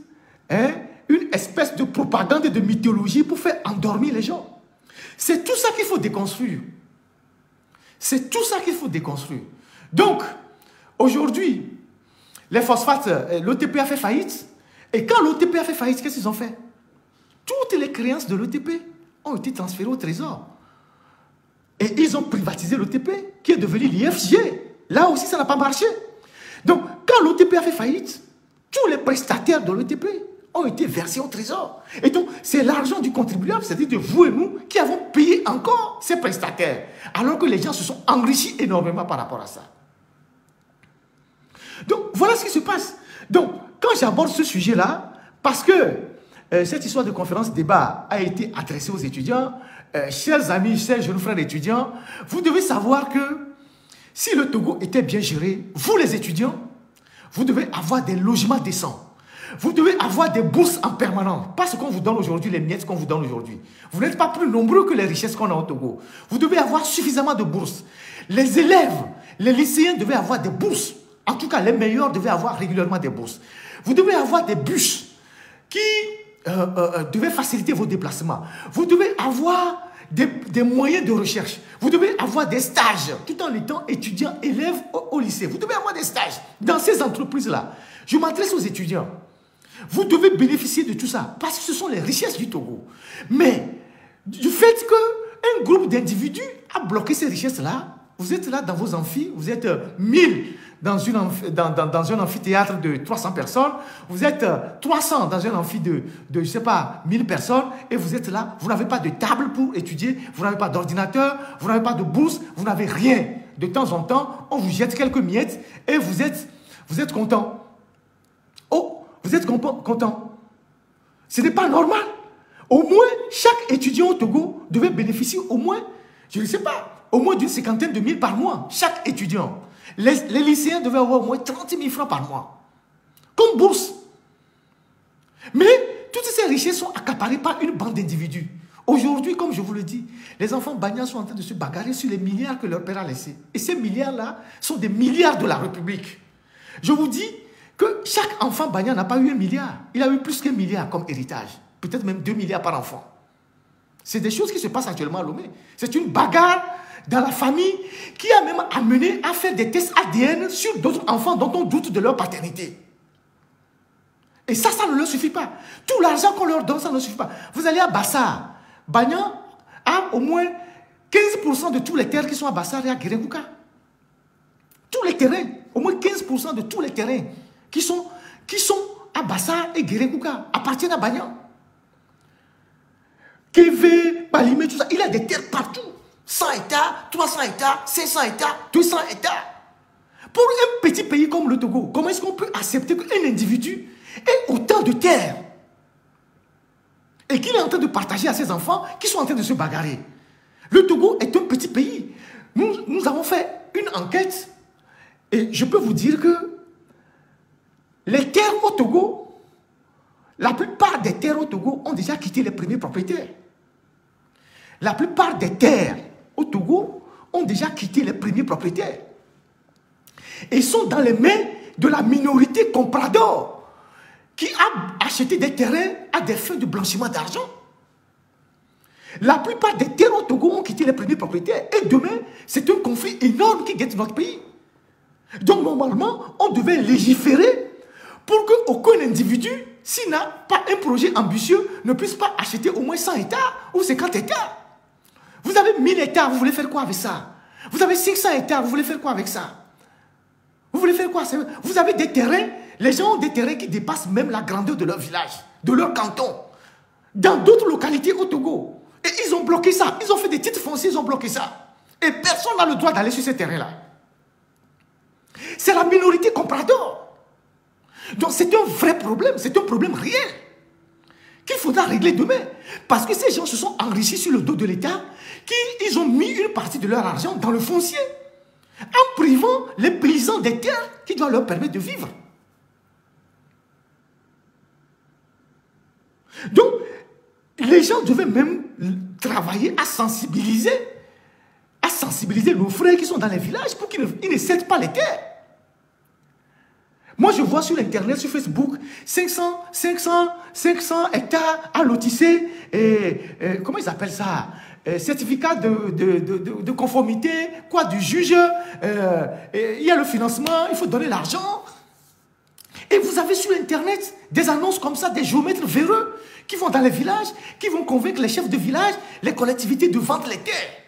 Speaker 1: une espèce de propagande et de mythologie pour faire endormir les gens. C'est tout ça qu'il faut déconstruire. C'est tout ça qu'il faut déconstruire. Donc, aujourd'hui, les phosphates, l'OTP a fait faillite. Et quand l'OTP a fait faillite, qu'est-ce qu'ils ont fait? Toutes les créances de l'OTP ont été transférées au Trésor. Et ils ont privatisé l'OTP, qui est devenu l'IFG. Là aussi, ça n'a pas marché. Donc, quand l'OTP a fait faillite, tous les prestataires de l'OTP ont été versés au Trésor. Et donc, c'est l'argent du contribuable, c'est-à-dire de vous et nous, qui avons payé encore ces prestataires. Alors que les gens se sont enrichis énormément par rapport à ça. Donc, voilà ce qui se passe. Donc, quand j'aborde ce sujet-là, parce que cette histoire de conférence-débat a été adressée aux étudiants, chers amis, chers jeunes frères étudiants, vous devez savoir que si le Togo était bien géré, vous les étudiants, vous devez avoir des logements décents. Vous devez avoir des bourses en permanence. Pas ce qu'on vous donne aujourd'hui, les miettes qu'on vous donne aujourd'hui. Vous n'êtes pas plus nombreux que les richesses qu'on a au Togo. Vous devez avoir suffisamment de bourses. Les élèves, les lycéens devaient avoir des bourses. En tout cas, les meilleurs devaient avoir régulièrement des bourses. Vous devez avoir des bus qui devaient faciliter vos déplacements. Vous devez avoir des moyens de recherche. Vous devez avoir des stages tout en étant étudiant, élève au lycée. Vous devez avoir des stages dans ces entreprises-là. Je m'adresse aux étudiants. Vous devez bénéficier de tout ça parce que ce sont les richesses du Togo. Mais du fait qu'un groupe d'individus a bloqué ces richesses-là, vous êtes là dans vos amphis, vous êtes 1000 dans un amphithéâtre de 300 personnes, vous êtes 300 dans un amphi de je sais pas, 1000 personnes, et vous êtes là, vous n'avez pas de table pour étudier, vous n'avez pas d'ordinateur, vous n'avez pas de bourse, vous n'avez rien. De temps en temps, on vous jette quelques miettes et vous êtes content. Oh, vous êtes content. Ce n'est pas normal. Au moins, chaque étudiant au Togo devait bénéficier au moins, je ne sais pas, au moins d'une cinquantaine de mille par mois. Chaque étudiant. Les lycéens devaient avoir au moins 30 000 francs par mois. Comme bourse. Mais toutes ces richesses sont accaparées par une bande d'individus. Aujourd'hui, comme je vous le dis, les enfants bagnats sont en train de se bagarrer sur les milliards que leur père a laissés. Et ces milliards-là sont des milliards de la République. Je vous dis que chaque enfant bagnat n'a pas eu 1 milliard. Il a eu plus qu'1 milliard comme héritage. Peut-être même 2 milliards par enfant. C'est des choses qui se passent actuellement à Lomé. C'est une bagarre dans la famille qui a même amené à faire des tests ADN sur d'autres enfants dont on doute de leur paternité. Et ça ne leur suffit pas. Tout l'argent qu'on leur donne, ça ne leur suffit pas. Vous allez à Bassar. Bagnan a au moins 15% de tous les terres qui sont à Bassar et à Guérékouka. Tous les terrains, au moins 15% de tous les terrains qui sont à Bassar et Guérékouka appartiennent à Bagnan. Kévé, Balimé, tout ça, il a des terres partout. 100 hectares, 300 hectares, 500 hectares, 200 hectares. Pour un petit pays comme le Togo, comment est-ce qu'on peut accepter qu'un individu ait autant de terres et qu'il est en train de partager à ses enfants qui sont en train de se bagarrer? Le Togo est un petit pays. Nous avons fait une enquête et je peux vous dire que les terres au Togo, la plupart des terres au Togo ont déjà quitté les premiers propriétaires. La plupart des terres au Togo ont déjà quitté les premiers propriétaires. Et sont dans les mains de la minorité comprador qui a acheté des terrains à des fins de blanchiment d'argent. La plupart des terres au Togo ont quitté les premiers propriétaires. Et demain, c'est un conflit énorme qui guette notre pays. Donc normalement, on devait légiférer pour qu'aucun individu, s'il n'a pas un projet ambitieux, ne puisse pas acheter au moins 100 hectares ou 50 hectares. Vous avez 1000 hectares, vous voulez faire quoi avec ça? Vous avez 500 hectares, vous voulez faire quoi avec ça? Vous voulez faire quoi? Vous avez des terrains, les gens ont des terrains qui dépassent même la grandeur de leur village, de leur canton, dans d'autres localités au Togo. Et ils ont bloqué ça, ils ont fait des titres fonciers, ils ont bloqué ça. Et personne n'a le droit d'aller sur ces terrains-là. C'est la minorité comprador. Donc c'est un vrai problème, c'est un problème réel qu'il faudra régler demain. Parce que ces gens se sont enrichis sur le dos de l'État, qu'ils ont mis une partie de leur argent dans le foncier, en privant les paysans des terres qui doivent leur permettre de vivre. Donc, les gens devaient même travailler à sensibiliser nos frères qui sont dans les villages pour qu'ils ne cèdent pas les terres. Moi, je vois sur Internet, sur Facebook, 500 hectares à lotisser, comment ils appellent ça, certificat de conformité, quoi, du juge, il y a le financement, il faut donner l'argent. Et vous avez sur Internet des annonces comme ça, des géomètres véreux qui vont dans les villages, qui vont convaincre les chefs de village, les collectivités de vendre les terres.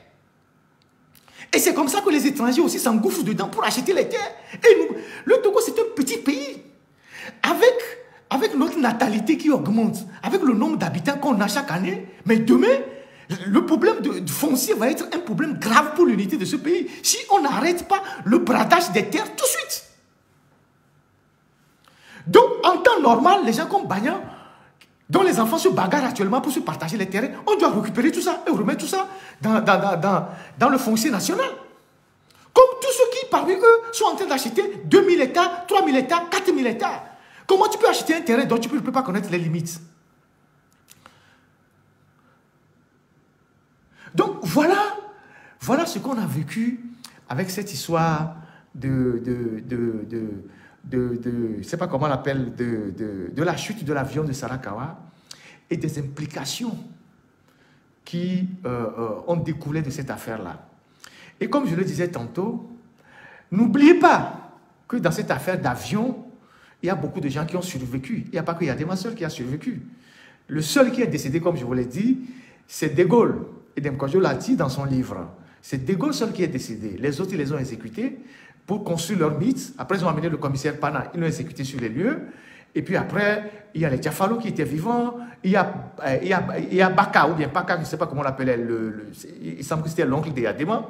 Speaker 1: Et c'est comme ça que les étrangers aussi s'engouffrent dedans pour acheter les terres. Et nous, le Togo, c'est un petit pays. Avec notre natalité qui augmente, avec le nombre d'habitants qu'on a chaque année, mais demain, le problème de foncier va être un problème grave pour l'unité de ce pays. Si on n'arrête pas le bradage des terres tout de suite. Donc, en temps normal, les gens comme Bagnan, dont les enfants se bagarrent actuellement pour se partager les terrains, on doit récupérer tout ça et remettre tout ça dans le foncier national. Comme tous ceux qui, parmi eux, sont en train d'acheter 2000 hectares, 3000 hectares, 4000 hectares. Comment tu peux acheter un terrain dont tu ne peux pas connaître les limites? Donc, voilà ce qu'on a vécu avec cette histoire je ne sais pas comment on l'appelle, de la chute de l'avion de Sarakawa et des implications qui ont découlé de cette affaire-là. Et comme je le disais tantôt, n'oubliez pas que dans cette affaire d'avion, il y a beaucoup de gens qui ont survécu. Il n'y a pas que Yadema seul qui a survécu. Le seul qui est décédé, comme je vous l'ai dit, c'est De Gaulle. Et Demkojo l'a dit dans son livre. C'est De Gaulle seul qui est décédé. Les autres, ils les ont exécutés pour construire leur mythe. Après, ils ont amené le commissaire Pana, ils l'ont exécuté sur les lieux. Et puis après, il y a les Diafalo qui étaient vivants. Il y a Baka, ou bien Paka, je ne sais pas comment on l'appelait. Il semble que c'était l'oncle de Yadema.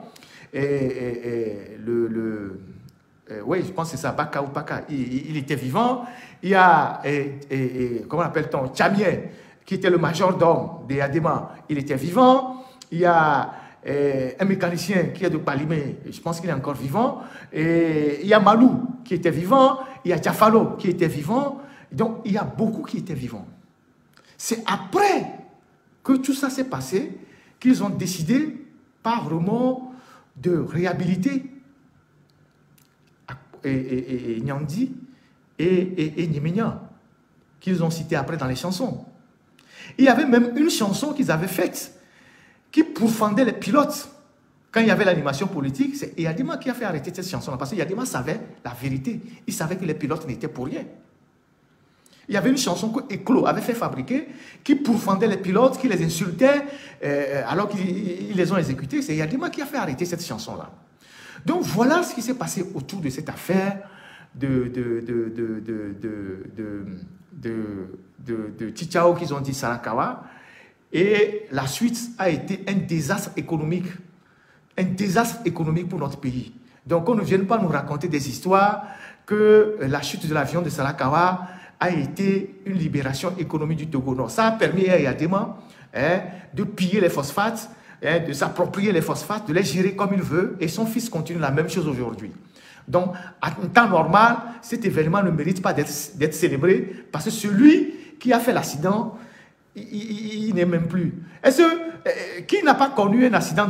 Speaker 1: Oui, je pense que c'est ça, Baka ou Paka. Il était vivant. Il y a, comment appelle-t-on, Tchamier, qui était le majordome de Yadema. Il était vivant. Il y a un mécanicien qui est de Palimé, je pense qu'il est encore vivant. Et il y a Malou qui était vivant, il y a Diafalo qui était vivant. Donc, il y a beaucoup qui étaient vivants. C'est après que tout ça s'est passé qu'ils ont décidé, par remords, de réhabiliter Nyandi et Nyemenya, qu'ils ont cité après dans les chansons. Il y avait même une chanson qu'ils avaient faite qui pourfendait les pilotes. Quand il y avait l'animation politique, c'est Yadema qui a fait arrêter cette chanson-là. Parce que Yadema savait la vérité. Il savait que les pilotes n'étaient pour rien. Il y avait une chanson que Eclos avait fait fabriquer qui pourfendait les pilotes, qui les insultait alors qu'ils les ont exécutés. C'est Yadema qui a fait arrêter cette chanson-là. Donc voilà ce qui s'est passé autour de cette affaire de Chichao qu'ils ont dit Sarakawa. Et la suite a été un désastre économique. Un désastre économique pour notre pays. Donc, on ne vienne pas nous raconter des histoires que la chute de l'avion de Sarakawa a été une libération économique du Togo. Non, ça a permis à Yadema de piller les phosphates, de s'approprier les phosphates, de les gérer comme il veut. Et son fils continue la même chose aujourd'hui. Donc, en temps normal, cet événement ne mérite pas d'être célébré parce que celui qui a fait l'accident, il n'est même plus. Est-ce que qui n'a pas connu un accident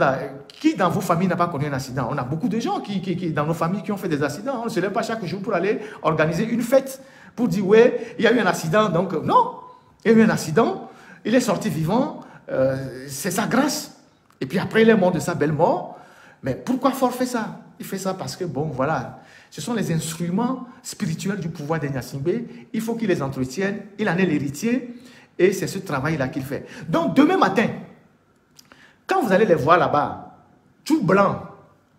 Speaker 1: qui dans vos familles n'a pas connu un accident? On a beaucoup de gens qui dans nos familles qui ont fait des accidents. On ne se lève pas chaque jour pour aller organiser une fête pour dire ouais, il y a eu un accident. Donc non, il y a eu un accident. Il est sorti vivant. C'est sa grâce. Et puis après il est mort de sa belle mort. Mais pourquoi Faure fait ça? Il fait ça parce que bon voilà, ce sont les instruments spirituels du pouvoir de Gnassingbé. Il faut qu'il les entretienne. Il en est l'héritier. Et c'est ce travail-là qu'il fait. Donc, demain matin, quand vous allez les voir là-bas, tout blanc,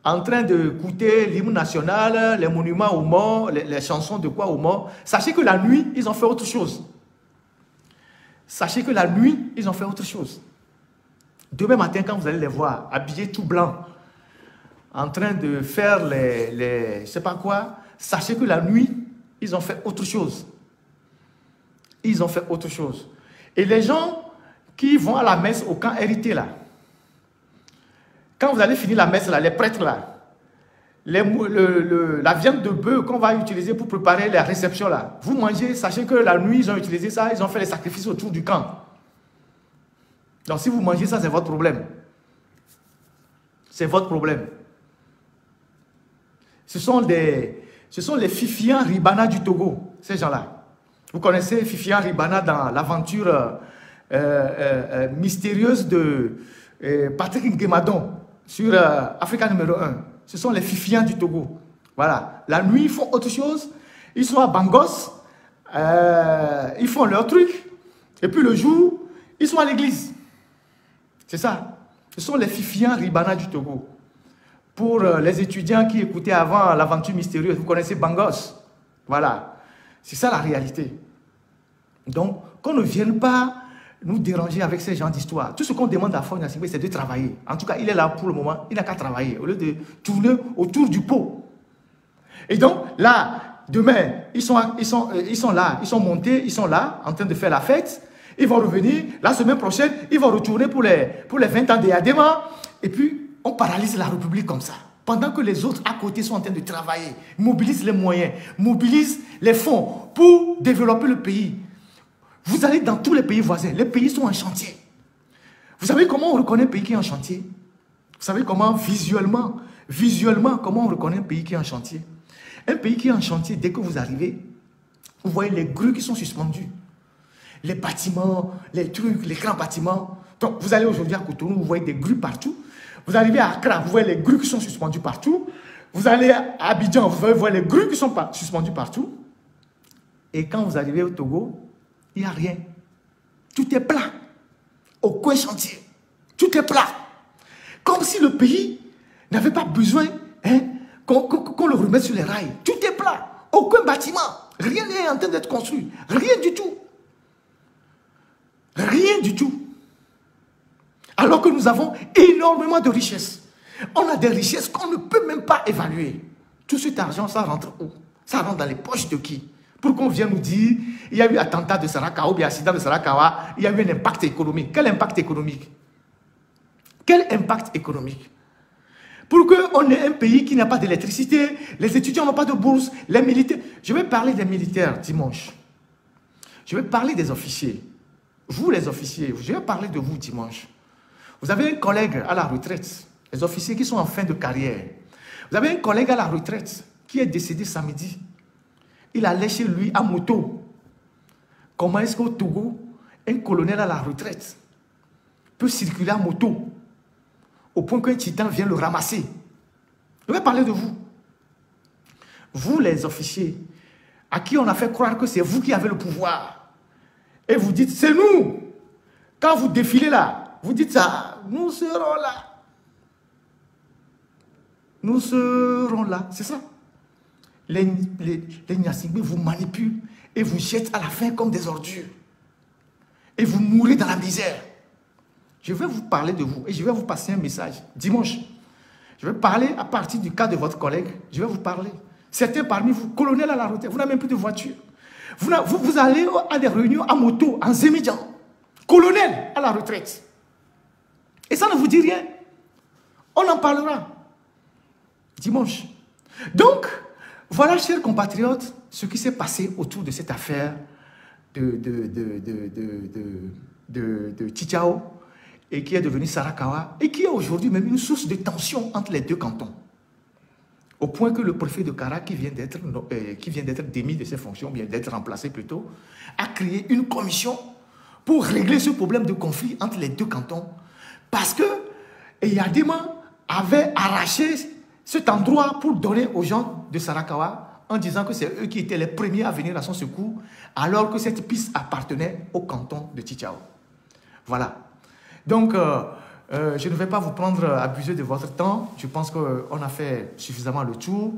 Speaker 1: en train d'écouter l'hymne national, les monuments aux morts, les chansons de quoi aux morts, sachez que la nuit, ils ont fait autre chose. Sachez que la nuit, ils ont fait autre chose. Demain matin, quand vous allez les voir, habillés tout blanc, en train de faire je ne sais pas quoi, sachez que la nuit, ils ont fait autre chose. Ils ont fait autre chose. Et les gens qui vont à la messe au camp hérité là, quand vous allez finir la messe là, les prêtres là, la viande de bœuf qu'on va utiliser pour préparer la réception là, vous mangez, sachez que la nuit ils ont utilisé ça, ils ont fait les sacrifices autour du camp. Donc si vous mangez ça, c'est votre problème. C'est votre problème. Ce sont les Fifian Ribana du Togo, ces gens-là. Vous connaissez Fifian Ribana dans l'aventure mystérieuse de Patrick Nguemadon sur Africa numéro 1. Ce sont les Fifians du Togo. Voilà. La nuit, ils font autre chose. Ils sont à Bangos. Ils font leur truc. Et puis le jour, ils sont à l'église. C'est ça. Ce sont les Fifians Ribana du Togo. Pour les étudiants qui écoutaient avant l'aventure mystérieuse, vous connaissez Bangos. Voilà. C'est ça la réalité. Donc, qu'on ne vienne pas nous déranger avec ces gens d'histoire. Tout ce qu'on demande à Faure Gnassingbé, c'est de travailler. En tout cas, il est là pour le moment, il n'a qu'à travailler, au lieu de tourner autour du pot. Et donc, là, demain, ils sont là, ils sont montés, ils sont là, en train de faire la fête. Ils vont revenir, la semaine prochaine, ils vont retourner pour les 20 ans d'Eyadema. Et puis, on paralyse la République comme ça. Pendant que les autres à côté sont en train de travailler, mobilisent les moyens, mobilisent les fonds pour développer le pays. Vous allez dans tous les pays voisins, les pays sont en chantier. Vous savez comment on reconnaît un pays qui est en chantier? Vous savez comment visuellement, comment on reconnaît un pays qui est en chantier? Un pays qui est en chantier, dès que vous arrivez, vous voyez les grues qui sont suspendues. Les bâtiments, les trucs, les grands bâtiments. Donc, vous allez aujourd'hui à Cotonou, vous voyez des grues partout. Vous arrivez à Accra, vous voyez les grues qui sont suspendues partout. Vous allez à Abidjan, vous voyez les grues qui sont suspendues partout. Et quand vous arrivez au Togo, il n'y a rien. Tout est plat. Aucun chantier. Tout est plat. Comme si le pays n'avait pas besoin qu'on le remette sur les rails. Tout est plat. Aucun bâtiment. Rien n'est en train d'être construit. Rien du tout. Rien du tout. Alors que nous avons énormément de richesses. On a des richesses qu'on ne peut même pas évaluer. Tout cet argent, ça rentre où? Ça rentre dans les poches de qui? Pour qu'on vienne nous dire, il y a eu attentat de Sarakawa ou bien accident de Sarakawa, il y a eu un impact économique. Quel impact économique? Quel impact économique? Pour qu'on ait un pays qui n'a pas d'électricité, les étudiants n'ont pas de bourse, les militaires. Je vais parler des militaires dimanche. Je vais parler des officiers. Vous les officiers, je vais parler de vous dimanche. Vous avez un collègue à la retraite, les officiers qui sont en fin de carrière. Vous avez un collègue à la retraite qui est décédé samedi. Il allait chez lui à moto. Comment est-ce qu'au Togo, un colonel à la retraite peut circuler à moto au point qu'un titan vient le ramasser? Je vais parler de vous. Vous, les officiers, à qui on a fait croire que c'est vous qui avez le pouvoir. Et vous dites, c'est nous. Quand vous défilez là, vous dites ça, nous serons là. Nous serons là, c'est ça. Les Gnassingbé vous manipulent et vous jettent à la fin comme des ordures. Et vous mourrez dans la misère. Je vais vous parler de vous et je vais vous passer un message dimanche. Je vais parler à partir du cas de votre collègue. Je vais vous parler. Certains parmi vous, colonels à la retraite, vous n'avez même plus de voiture. Vous allez à des réunions à moto, en Zémidjan. Colonel à la retraite. Et ça ne vous dit rien. On en parlera dimanche. Donc, voilà, chers compatriotes, ce qui s'est passé autour de cette affaire de Tchitchao et qui est devenu Sarakawa et qui est aujourd'hui même une source de tension entre les deux cantons. Au point que le préfet de Kara, qui vient d'être démis de ses fonctions, bien d'être remplacé plutôt, a créé une commission pour régler ce problème de conflit entre les deux cantons. Parce que Eyadema avait arraché cet endroit pour donner aux gens de Sarakawa en disant que c'est eux qui étaient les premiers à venir à son secours, alors que cette piste appartenait au canton de Tchitchao. Voilà. Donc, je ne vais pas vous prendre, abuser de votre temps. Je pense qu'on a fait suffisamment le tour.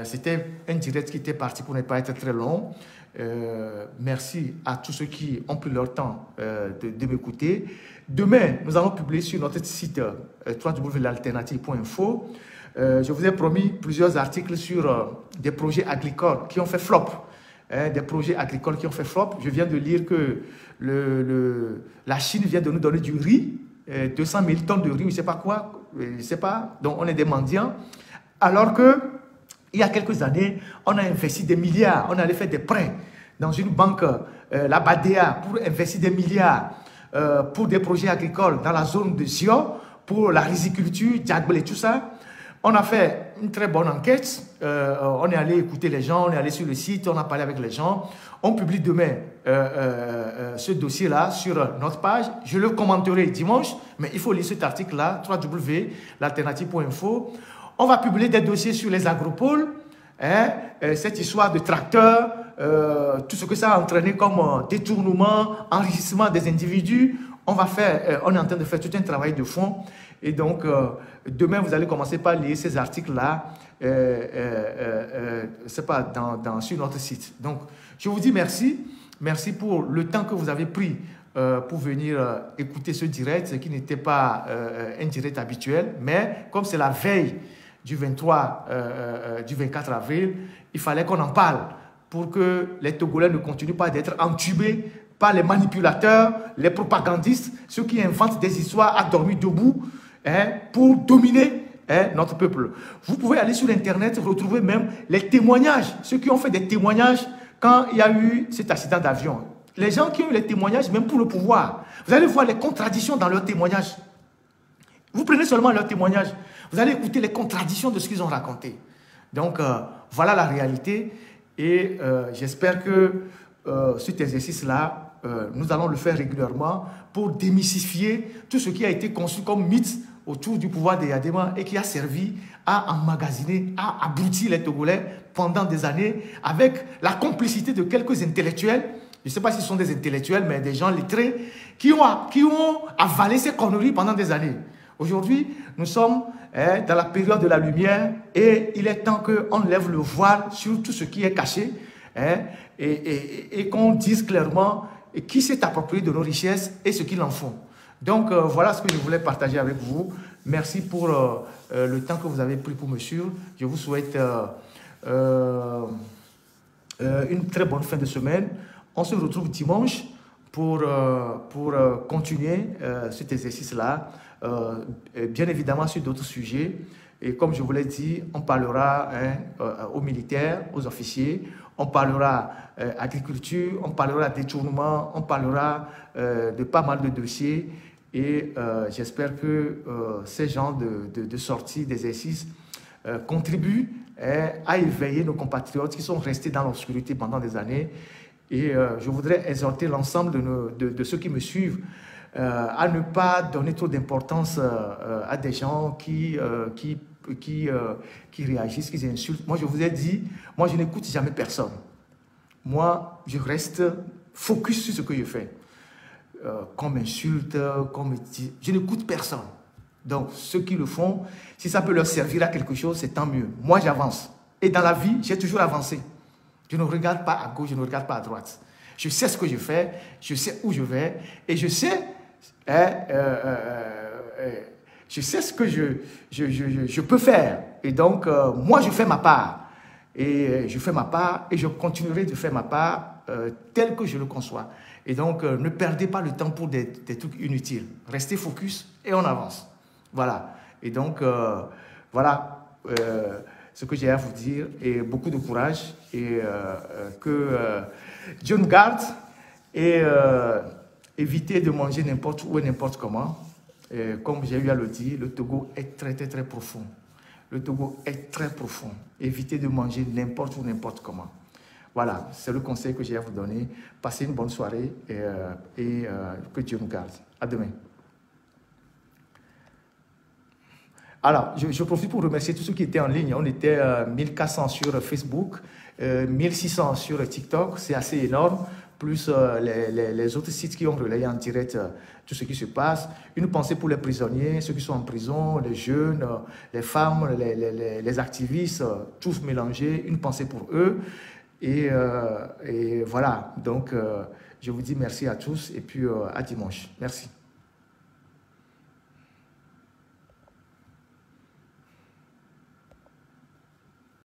Speaker 1: C'était un direct qui était parti pour ne pas être très long. Merci à tous ceux qui ont pris leur temps de m'écouter. Demain, nous allons publier sur notre site www.l'alternative.info. Je vous ai promis plusieurs articles sur des projets agricoles qui ont fait flop. des projets agricoles qui ont fait flop. Je viens de lire que la Chine vient de nous donner du riz, 200 000 tonnes de riz, je ne sais pas quoi, je ne sais pas, donc on est des mendiants. Alors que, il y a quelques années, on a investi des milliards, on allait faire des prêts dans une banque, la BADEA, pour investir des milliards pour des projets agricoles dans la zone de Sio, pour la riziculture, Djagbel et tout ça. On a fait une très bonne enquête, on est allé écouter les gens, on est allé sur le site, on a parlé avec les gens. On publie demain ce dossier-là sur notre page. Je le commenterai dimanche, mais il faut lire cet article-là, www.l'alternative.info. On va publier des dossiers sur les agropoles, cette histoire de tracteurs, tout ce que ça a entraîné comme détournement, enrichissement des individus. On est en train de faire tout un travail de fond. Et donc, demain, vous allez commencer par lire ces articles-là, c'est pas sur notre site. Donc, je vous dis merci. Merci pour le temps que vous avez pris pour venir écouter ce direct, ce qui n'était pas un direct habituel. Mais comme c'est la veille du 24 avril, il fallait qu'on en parle pour que les Togolais ne continuent pas d'être entubés par les manipulateurs, les propagandistes, ceux qui inventent des histoires à dormir debout pour dominer notre peuple. Vous pouvez aller sur Internet, retrouver même les témoignages, ceux qui ont fait des témoignages quand il y a eu cet accident d'avion. Les gens qui ont eu les témoignages, même pour le pouvoir, vous allez voir les contradictions dans leurs témoignages. Vous prenez seulement leurs témoignages, vous allez écouter les contradictions de ce qu'ils ont raconté. Donc, voilà la réalité. Et j'espère que cet exercice-là, nous allons le faire régulièrement pour démystifier tout ce qui a été conçu comme mythe autour du pouvoir des Yadema et qui a servi à emmagasiner, à abrutir les Togolais pendant des années avec la complicité de quelques intellectuels. Je ne sais pas si ce sont des intellectuels, mais des gens lettrés qui ont avalé ces conneries pendant des années. Aujourd'hui, nous sommes dans la période de la lumière et il est temps qu'on lève le voile sur tout ce qui est caché et qu'on dise clairement qui s'est approprié de nos richesses et ce qu'ils en font. Donc, voilà ce que je voulais partager avec vous. Merci pour le temps que vous avez pris pour me suivre. Je vous souhaite une très bonne fin de semaine. On se retrouve dimanche pour continuer cet exercice-là, bien évidemment sur d'autres sujets. Et comme je vous l'ai dit, on parlera aux militaires, aux officiers, on parlera agriculture, on parlera détournement, on parlera de pas mal de dossiers. Et j'espère que ces genres de sorties, d'exercices contribuent à éveiller nos compatriotes qui sont restés dans l'obscurité pendant des années. Et je voudrais exhorter l'ensemble de ceux qui me suivent à ne pas donner trop d'importance à des gens qui réagissent, qui insultent. Moi, je vous ai dit, moi, je n'écoute jamais personne. Moi, je reste focus sur ce que je fais. Qu'on m'insulte, qu'on me dit... Je n'écoute personne. Donc, ceux qui le font, si ça peut leur servir à quelque chose, c'est tant mieux. Moi, j'avance. Et dans la vie, j'ai toujours avancé. Je ne regarde pas à gauche, je ne regarde pas à droite. Je sais ce que je fais, je sais où je vais, et je sais... je sais ce que je peux faire. Et donc, moi, je fais ma part. Et je fais ma part et je continuerai de faire ma part tel que je le conçois. Et donc, ne perdez pas le temps pour des trucs inutiles. Restez focus et on avance. Voilà. Et donc, voilà ce que j'ai à vous dire. Et beaucoup de courage. Et que Dieu nous garde. Et évitez de manger n'importe où et n'importe comment. Et comme j'ai eu à le dire, le Togo est très, très, très profond. Le Togo est très profond. Évitez de manger n'importe où, n'importe comment. Voilà, c'est le conseil que j'ai à vous donner. Passez une bonne soirée et que Dieu nous garde. À demain. Alors, je profite pour remercier tous ceux qui étaient en ligne. On était 1400 sur Facebook, 1600 sur TikTok. C'est assez énorme. Plus les autres sites qui ont relayé en direct tout ce qui se passe. Une pensée pour les prisonniers, ceux qui sont en prison, les jeunes, les femmes, les activistes, tous mélangés. Une pensée pour eux. Et voilà, donc je vous dis merci à tous et puis à dimanche. Merci.